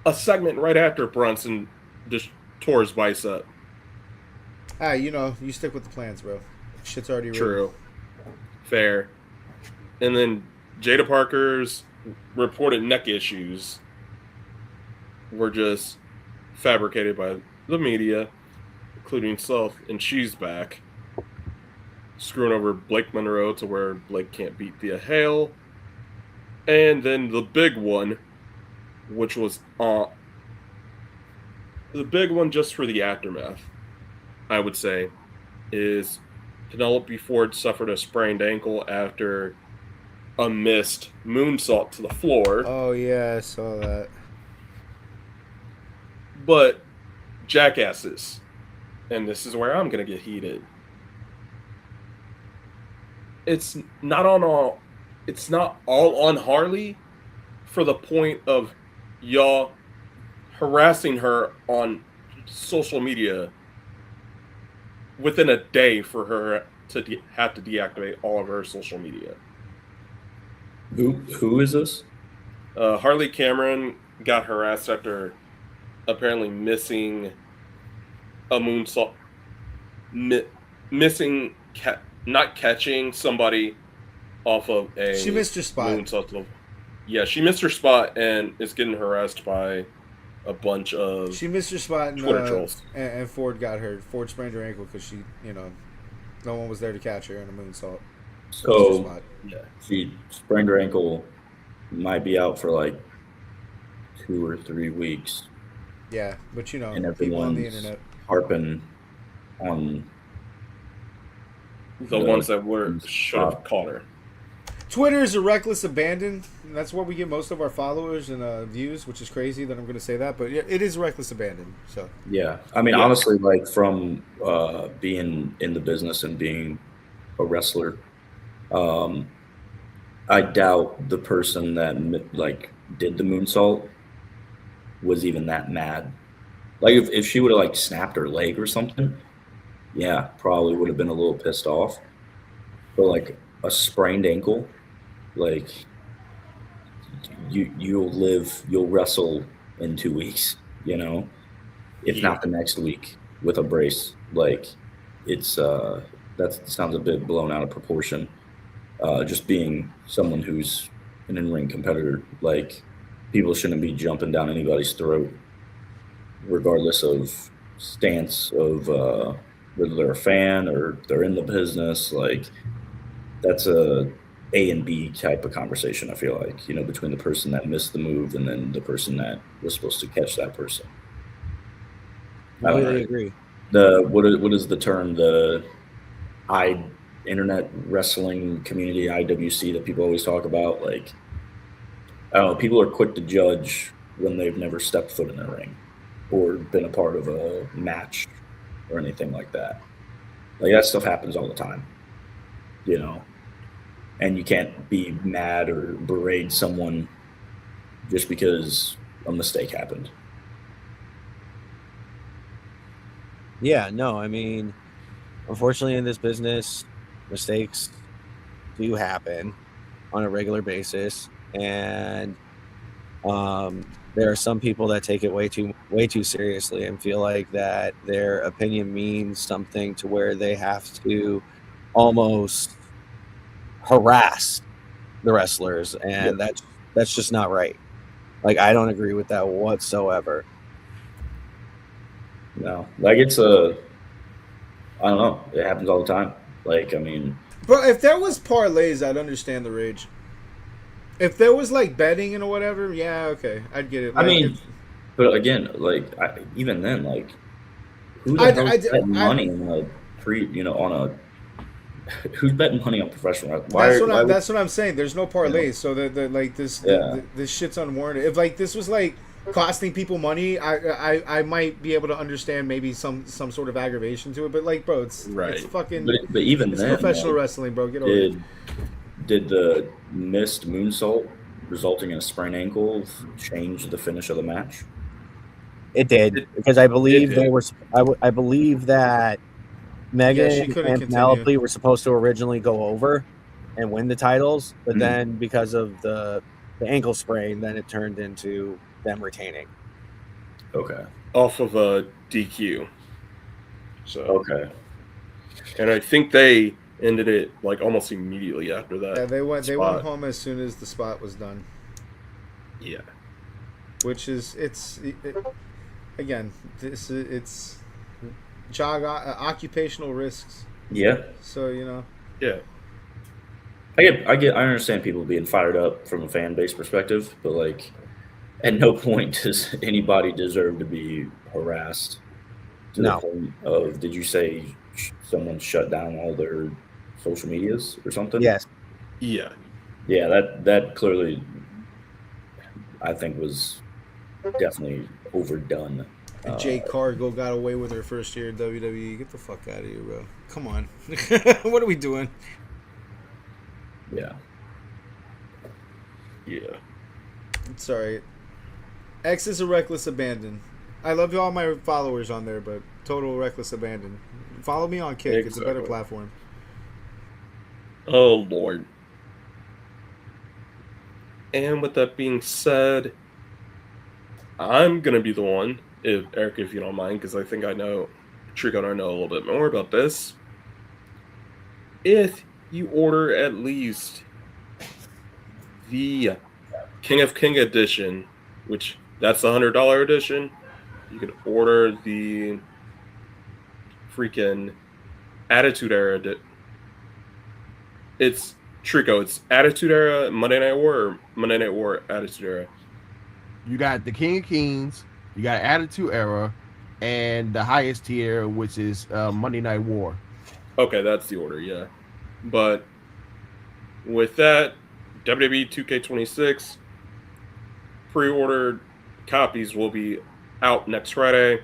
A segment right after Brunson just tore his bicep. You stick with the plans, bro. Shit's already written. True. Fair. And then Jada Parker's reported neck issues were just fabricated by the media, including Self, and she's back. Screwing over Blake Monroe to where Blake can't beat Thea Hale. And then the big one, which was the big one just for the aftermath, I would say, is Penelope Ford suffered a sprained ankle after a missed moonsault to the floor. Oh yeah, I saw that. But jackasses, and this is where I'm gonna get heated. It's not all on Harley for the point of y'all harassing her on social media within a day for her to have to deactivate all of her social media. Who is this? Harley Cameron got harassed after apparently missing a moonsault, not catching somebody off of a. She missed her spot. Moonsault. Yeah, she missed her spot and is getting harassed by a bunch of. She missed her spot, and, Twitter trolls. And Ford got hurt. Ford sprained her ankle because she, no one was there to catch her in a moonsault. So she sprained her ankle, might be out for like 2 or 3 weeks. Yeah, but and people on the everyone's internet harping on the ones that should have caught her. Twitter is a reckless abandon. That's where we get most of our followers and views, which is crazy that I'm going to say that, but it is reckless abandon. So yeah, I mean, honestly, like from being in the business and being a wrestler, I doubt the person that like did the moonsault was even that mad. Like if she would have like snapped her leg or something, yeah, probably would have been a little pissed off. But like a sprained ankle, like you'll wrestle in 2 weeks, if not the next week with a brace. Like it's that sounds a bit blown out of proportion. Just being someone who's an in-ring competitor, like people shouldn't be jumping down anybody's throat, regardless of stance of whether they're a fan or they're in the business. Like that's a and B type of conversation, I feel like, between the person that missed the move and then the person that was supposed to catch that person. I really agree. What is the term, the internet wrestling community, IWC, that people always talk about? Like, I don't know, people are quick to judge when they've never stepped foot in a ring or been a part of a match or anything like that. Like that stuff happens all the time, and you can't be mad or berate someone just because a mistake happened. Yeah, no, I mean, unfortunately, in this business, mistakes do happen on a regular basis, and there are some people that take it way too seriously and feel like that their opinion means something to where they have to almost harass the wrestlers, and that's just not right. Like, I don't agree with that whatsoever. No, like I don't know. It happens all the time. Like, I mean, Bro, if there was parlays, I'd understand the rage. If there was like betting and whatever, yeah, okay, I'd get it. Like, I mean, but again, like even then, like who the hell's betting money on who's betting money on professional wrestling? That's what I'm saying. There's no parlays, so this shit's unwarranted. If like this was like costing people money, I might be able to understand maybe some sort of aggravation to it. But like, bro, it's fucking. But even it's then, professional wrestling, bro. Get over it. Did the missed moonsault resulting in a sprained ankle change the finish of the match? It did, because I believe I believe that Megan and Penelope were supposed to originally go over and win the titles, but then because of the ankle sprain, then it turned into them retaining. Okay. Off of a DQ. So okay. And I think they ended it like almost immediately after that. Yeah, they went home as soon as the spot was done. Yeah. Which is again, it's occupational risks. Yeah. So, you know. Yeah. I understand people being fired up from a fan base perspective, but like at no point does anybody deserve to be harassed to the point of, did you say someone shut down all their social medias or something? Yes. Yeah. Yeah, that clearly I think was definitely overdone. Jade Cargill got away with her first year in WWE. Get the fuck out of here, bro. Come on. What are we doing? Yeah. Yeah. Sorry. X is a reckless abandon. I love all my followers on there, but total reckless abandon. Follow me on Kick. Exactly. It's a better platform. Oh, Lord. And with that being said, I'm going to be the one, Eric, if you don't mind, because I think Trico and I know a little bit more about this. If you order at least the King of King edition, which that's the $100 edition, you can order the freaking Attitude Era. It's Trico. It's Attitude Era, Monday Night War, or Monday Night War, Attitude Era. You got the King of Kings, you got Attitude Era, and the highest tier, which is Monday Night War. Okay, that's the order, yeah. But with that, WWE 2K26 pre-ordered copies will be out next Friday.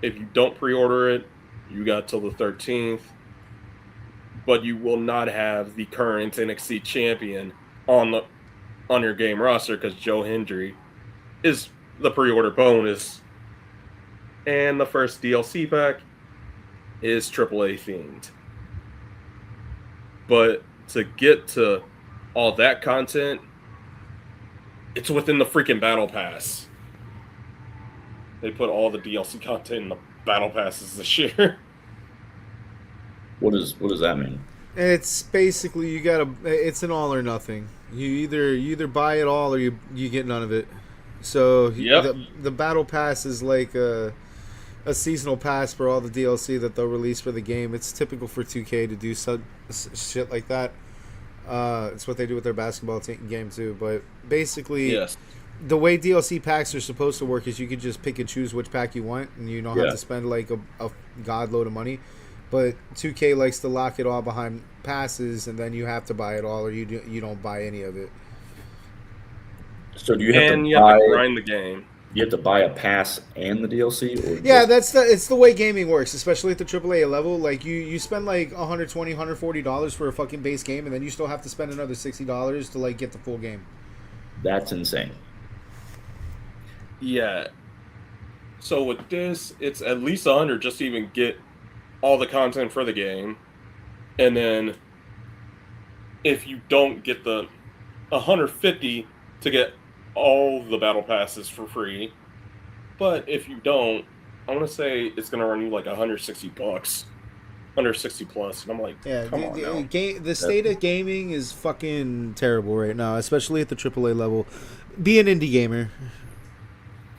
If you don't pre-order it, you got till the 13th. But you will not have the current NXT champion on your game roster because Joe Hendry is the pre-order bonus. And the first DLC pack is AAA themed. But to get to all that content, it's within the freaking Battle Pass. They put all the DLC content in the Battle Passes this year. What does that mean? It's basically it's an all or nothing. You either buy it all or you get none of it. So the Battle Pass is like a seasonal pass for all the DLC that they'll release for the game. It's typical for 2K to do shit like that. It's what they do with their basketball game too. But basically, the way DLC packs are supposed to work is you can just pick and choose which pack you want, and you don't have to spend like a god load of money. But 2K likes to lock it all behind passes, and then you have to buy it all, or you don't buy any of it. So do you have to grind the game? You have to buy a pass and the DLC? Or yeah, it's the way gaming works, especially at the AAA level. Like you spend like $120, $140 for a fucking base game, and then you still have to spend another $60 to like get the full game. That's insane. Yeah. So with this, it's at least 100 just to even get all the content for the game. And then if you don't get the 150 to get all the battle passes for free. But if you don't, I want to say it's going to run you like $160, 160 plus. And I'm like, Yeah, come on now. the state of gaming is fucking terrible right now, especially at the AAA level. Be an indie gamer.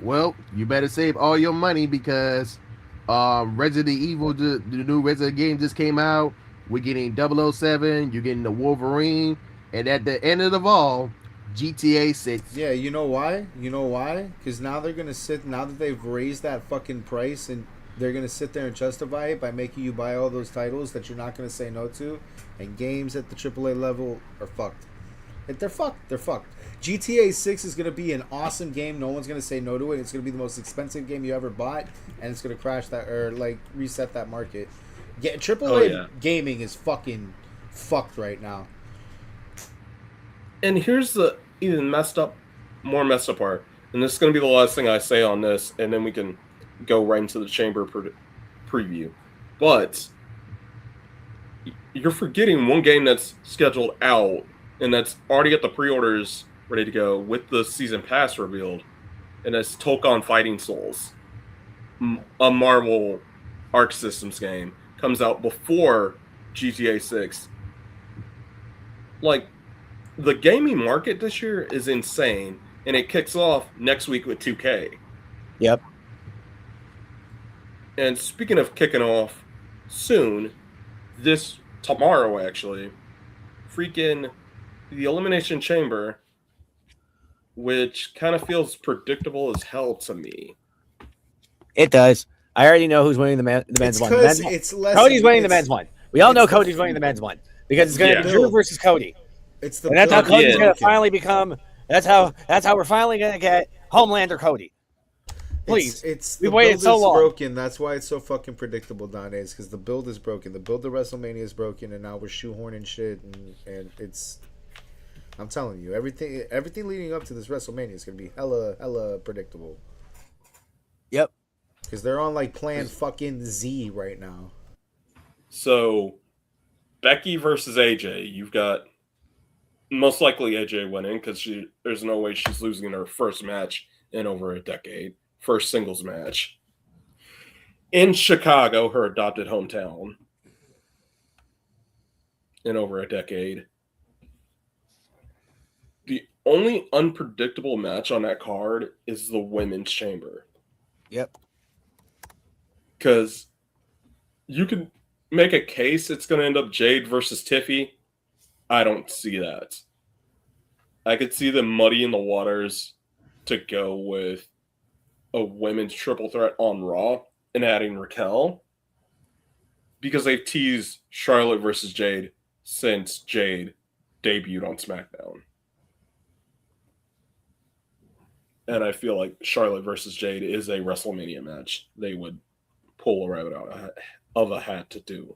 Well, you better save all your money because Resident Evil, the new Resident game just came out. We're getting 007, you're getting the Wolverine, and at the end of all, GTA 6. Yeah, you know why? Because now they're gonna now that they've raised that fucking price, and they're gonna sit there and justify it by making you buy all those titles that you're not gonna say no to, and games at the AAA level are fucked. They're fucked. GTA 6 is gonna be an awesome game. No one's gonna say no to it. It's gonna be the most expensive game you ever bought, and it's gonna crash that or like reset that market. AAA gaming is fucking fucked right now. And here's the even more messed up part. And this is going to be the last thing I say on this, and then we can go right into the chamber preview. But you're forgetting one game that's scheduled out, and that's already got the pre-orders ready to go with the season pass revealed, and that's Tokon Fighting Souls, a Marvel Arc Systems game. Comes out before GTA 6. Like, the gaming market this year is insane, and it kicks off next week with 2K. Yep. And speaking of kicking off soon, tomorrow actually, freaking the Elimination Chamber, which kind of feels predictable as hell to me. It does. I already know who's winning the men's one. Cody's winning the men's one. We all know Cody's winning the men's one because it's going to be Drew versus Cody. It's the and that's how Cody's going to finally become. That's how we're finally going to get Homelander Cody. Please, we've waited so long. Broken. That's why it's so fucking predictable nowadays, because the build is broken. The build to WrestleMania is broken, and now we're shoehorning shit, and it's. I'm telling you, everything leading up to this WrestleMania is going to be hella predictable. Yep. Because they're on like plan fucking Z right now. So, Becky versus AJ. You've got most likely AJ winning because there's no way she's losing her first match in over a decade. First singles match. In Chicago, her adopted hometown. In over a decade. The only unpredictable match on that card is the Women's Chamber. Yep. Because you could make a case it's going to end up Jade versus Tiffy. I don't see that. I could see them muddying the waters to go with a women's triple threat on Raw and adding Raquel. Because they've teased Charlotte versus Jade since Jade debuted on SmackDown. And I feel like Charlotte versus Jade is a WrestleMania match they would pull a rabbit out of a hat to do.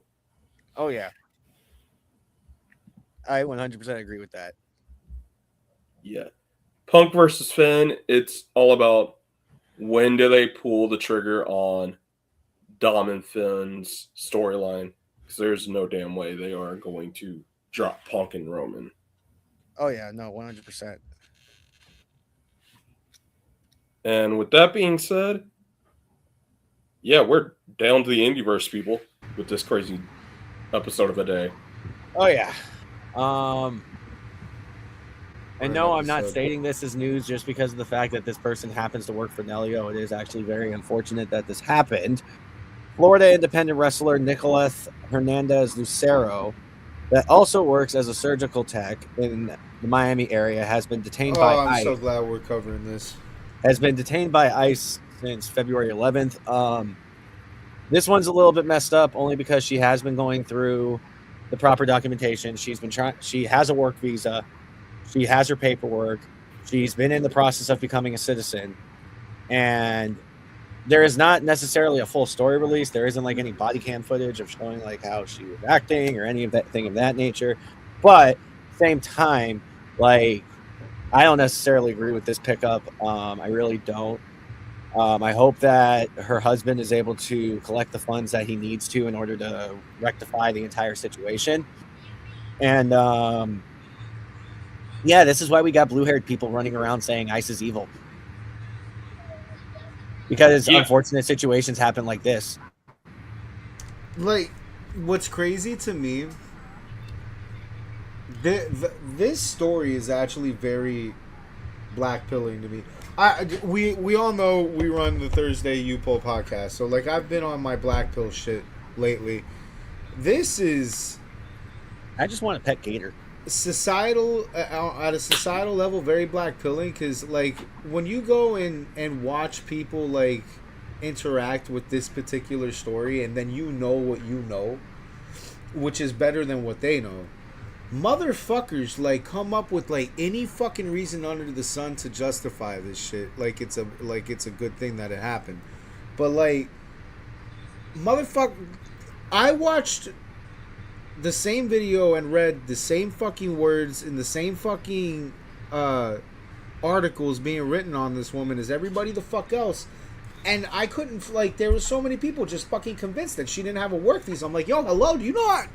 Oh, yeah. I 100% agree with that. Yeah. Punk versus Finn, it's all about when do they pull the trigger on Dom and Finn's storyline, because there's no damn way they are going to drop Punk and Roman. Oh, yeah. No, 100%. And with that being said, yeah, we're down to the Indieverse, people, with this crazy episode of the day. Oh, yeah. And no, I'm not stating this as news just because of the fact that this person happens to work for Nelio. It is actually very unfortunate that this happened. Florida independent wrestler Nicholas Hernandez Lucero, that also works as a surgical tech in the Miami area, has been detained by ICE. I'm so glad we're covering this. Has been detained by ICE since February 11th. This one's a little bit messed up only because she has been going through the proper documentation. She has a work visa. She has her paperwork. She's been in the process of becoming a citizen. And there is not necessarily a full story release. There isn't like any body cam footage of showing like how she was acting or any of that thing of that nature. But same time, like, I don't necessarily agree with this pickup. I really don't. I hope that her husband is able to collect the funds that he needs to in order to rectify the entire situation. And yeah, this is why we got blue-haired people running around saying ICE is evil. Because unfortunate situations happen like this. Like, what's crazy to me, this story is actually very black pilling to me. We all know we run the Thursday U-Pull podcast, so like I've been on my black pill shit lately. This is, I just want a pet gator. Societal at a societal level, very black pilling, because like when you go and watch people like interact with this particular story, and then you know what you know, which is better than what they know. Motherfuckers like come up with like any fucking reason under the sun to justify this shit. Like it's a good thing that it happened, but like motherfucker, I watched the same video and read the same fucking words in the same fucking articles being written on this woman as everybody the fuck else. And I couldn't, like, there were so many people just fucking convinced that she didn't have a work visa. I'm like, yo, hello, do you know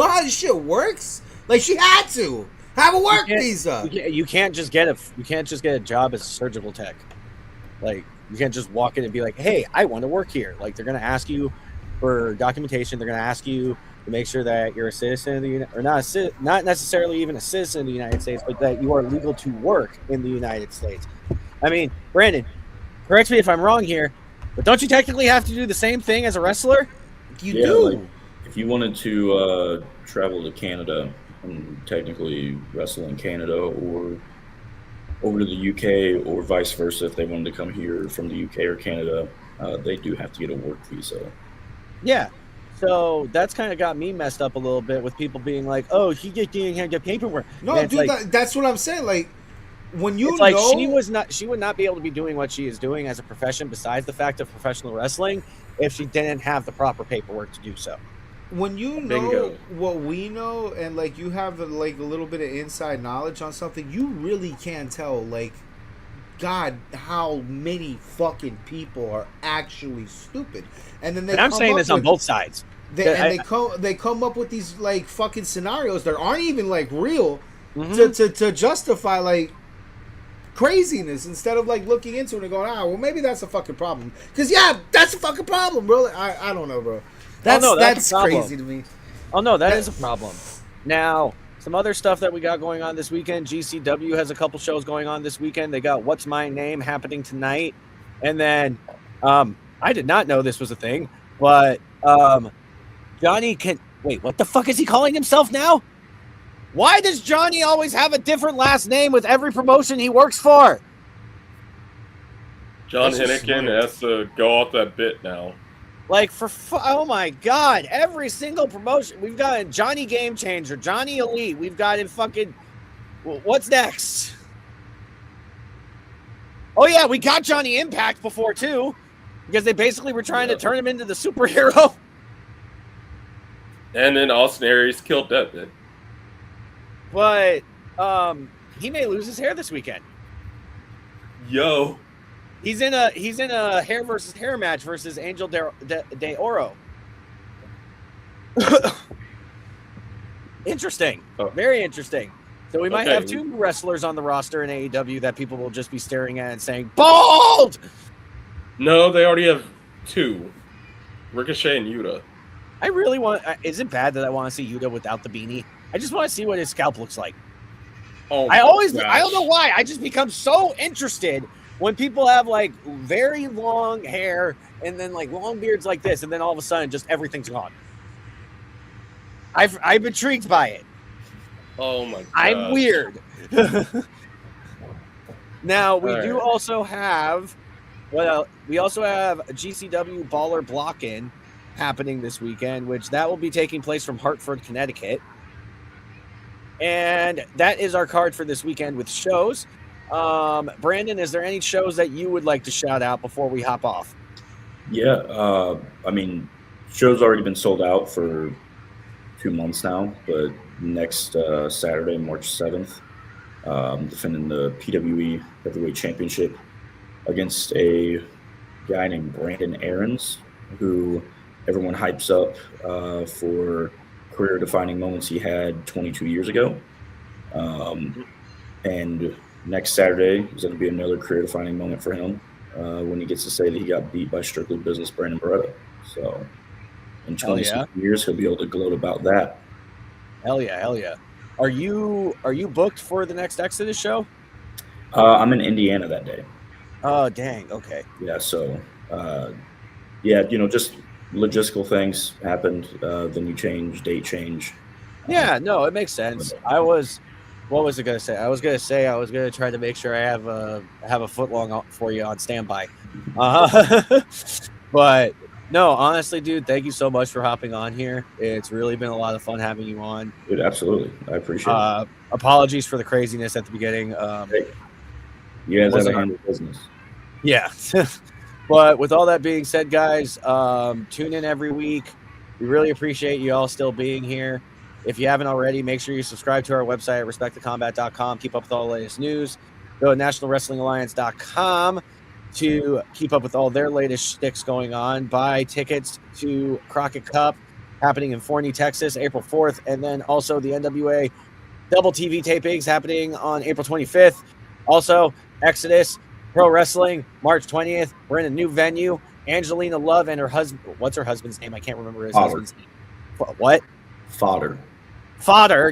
how this shit works? Like, she had to have a work visa. You can't just get a job as a surgical tech. Like, you can't just walk in and be like, hey, I want to work here. Like, they're gonna ask you for documentation. They're gonna ask you to make sure that you're a citizen of the or not necessarily even a citizen of the United States, but that you are legal to work in the United States. I mean, Brandon, correct me if I'm wrong here, but don't you technically have to do the same thing as a wrestler? You do. Like, if you wanted to travel to Canada and technically wrestle in Canada or over to the UK or vice versa, if they wanted to come here from the UK or Canada, they do have to get a work visa. Yeah. So that's kind of got me messed up a little bit with people being like, "Oh, he can't get paperwork." No, dude, like, that's what I'm saying. Like, when you like know, she would not be able to be doing what she is doing as a profession, besides the fact of professional wrestling, if she didn't have the proper paperwork to do so. When you know what we know, and like you have like a little bit of inside knowledge on something, you really can tell, like, God, how many fucking people are actually stupid. And then I'm saying this on both sides. They come up with these like fucking scenarios that aren't even like real, to justify like craziness, instead of like looking into it and going, well, maybe that's a fucking problem. Because that's a fucking problem, bro. I don't know, bro. That's crazy to me. Oh no, that is a problem. Now, some other stuff that we got going on this weekend. GCW has a couple shows going on this weekend. They got What's My Name happening tonight, and then I did not know this was a thing, but Johnny can wait. What the fuck is he calling himself now? Why does Johnny always have a different last name with every promotion he works for? John Hennigan has to go off that bit now. Like, oh my God, every single promotion. We've got Johnny Game Changer, Johnny Elite. We've got in fucking, what's next? Oh yeah, we got Johnny Impact before too, because they basically were trying to turn him into the superhero. And then Austin Aries killed that bit. But he may lose his hair this weekend. Yo. He's in a hair versus hair match versus Angel de Oro. Interesting. Oh. Very interesting. So we might have two wrestlers on the roster in AEW that people will just be staring at and saying, "Bold!" No, they already have two. Ricochet and Yuta. I really want... Is it bad that I want to see Yuta without the beanie? I just want to see what his scalp looks like. Oh, I don't know why. I just become so interested when people have like very long hair and then like long beards like this, and then all of a sudden just everything's gone. I'm intrigued by it. Oh my God. I'm weird. Now we do also have we also have a GCW Baller Block-In happening this weekend, which that will be taking place from Hartford, Connecticut. And that is our card for this weekend with shows. Brandon, is there any shows that you would like to shout out before we hop off? Yeah, I mean, show's already been sold out for 2 months now, but next Saturday, March 7th, defending the PWE Heavyweight Championship against a guy named Brandon Aarons, who everyone hypes up for career-defining moments he had 22 years ago. And next Saturday is going to be another career-defining moment for him when he gets to say that he got beat by Strictly Business Brandon Barretta. So in 26 years, he'll be able to gloat about that. Hell yeah. Are you booked for the next Exodus show? I'm in Indiana that day. Oh, dang. Okay. Yeah, so just logistical things happened. Venue change, date change. Yeah, no, it makes sense. What was I gonna say? I was gonna try to make sure I have a foot long for you on standby. But no, honestly, dude, thank you so much for hopping on here. It's really been a lot of fun having you on. Dude, absolutely. I appreciate it. Apologies for the craziness at the beginning. You guys have a handle business. Yeah. But with all that being said, guys, tune in every week. We really appreciate you all still being here. If you haven't already, make sure you subscribe to our website at respectthecombat.com. Keep up with all the latest news. Go to nationalwrestlingalliance.com to keep up with all their latest shticks going on. Buy tickets to Crockett Cup happening in Forney, Texas, April 4th. And then also the NWA double TV tapings happening on April 25th. Also, Exodus Pro Wrestling, March 20th. We're in a new venue. Angelina Love and her husband. What's her husband's name? I can't remember his husband's name. What? Fodder.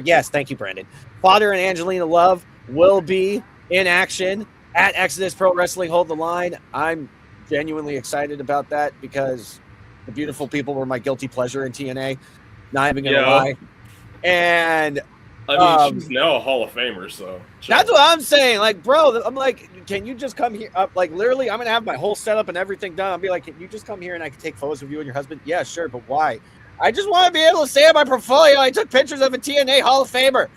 Yes, thank you, Brandon. Fodder and Angelina Love will be in action at Exodus Pro Wrestling. Hold the line. I'm genuinely excited about that because the beautiful people were my guilty pleasure in TNA. Not even gonna lie. And I mean, she's now a Hall of Famer, so that's what I'm saying. Like, bro, I'm like, can you just come here? Like, literally, I'm gonna have my whole setup and everything done. I'll be like, can you just come here and I can take photos of you and your husband? Yeah, sure, but why? I just want to be able to say in my portfolio I took pictures of a TNA Hall of Famer.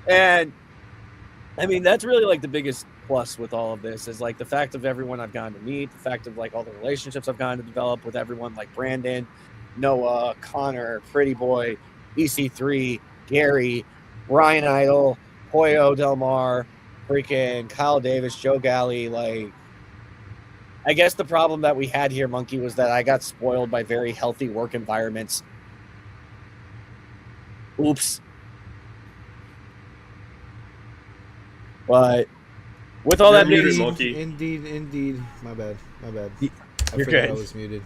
And I mean, that's really like the biggest plus with all of this is like the fact of everyone I've gotten to meet, the fact of like all the relationships I've gotten to develop with everyone like Brandon, Noah, Connor, Pretty Boy, EC3, Gary, Ryan Idol, Hoyo Del Mar, freaking Kyle Davis, Joe Galley. Like, I guess the problem that we had here, Monkey, was that I got spoiled by very healthy work environments. Oops. But with all that being muted, Monkey. Indeed. My bad. You're good. I was muted.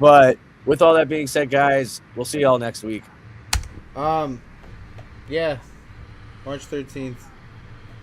But with all that being said, guys, we'll see y'all next week. Yeah. March 13th.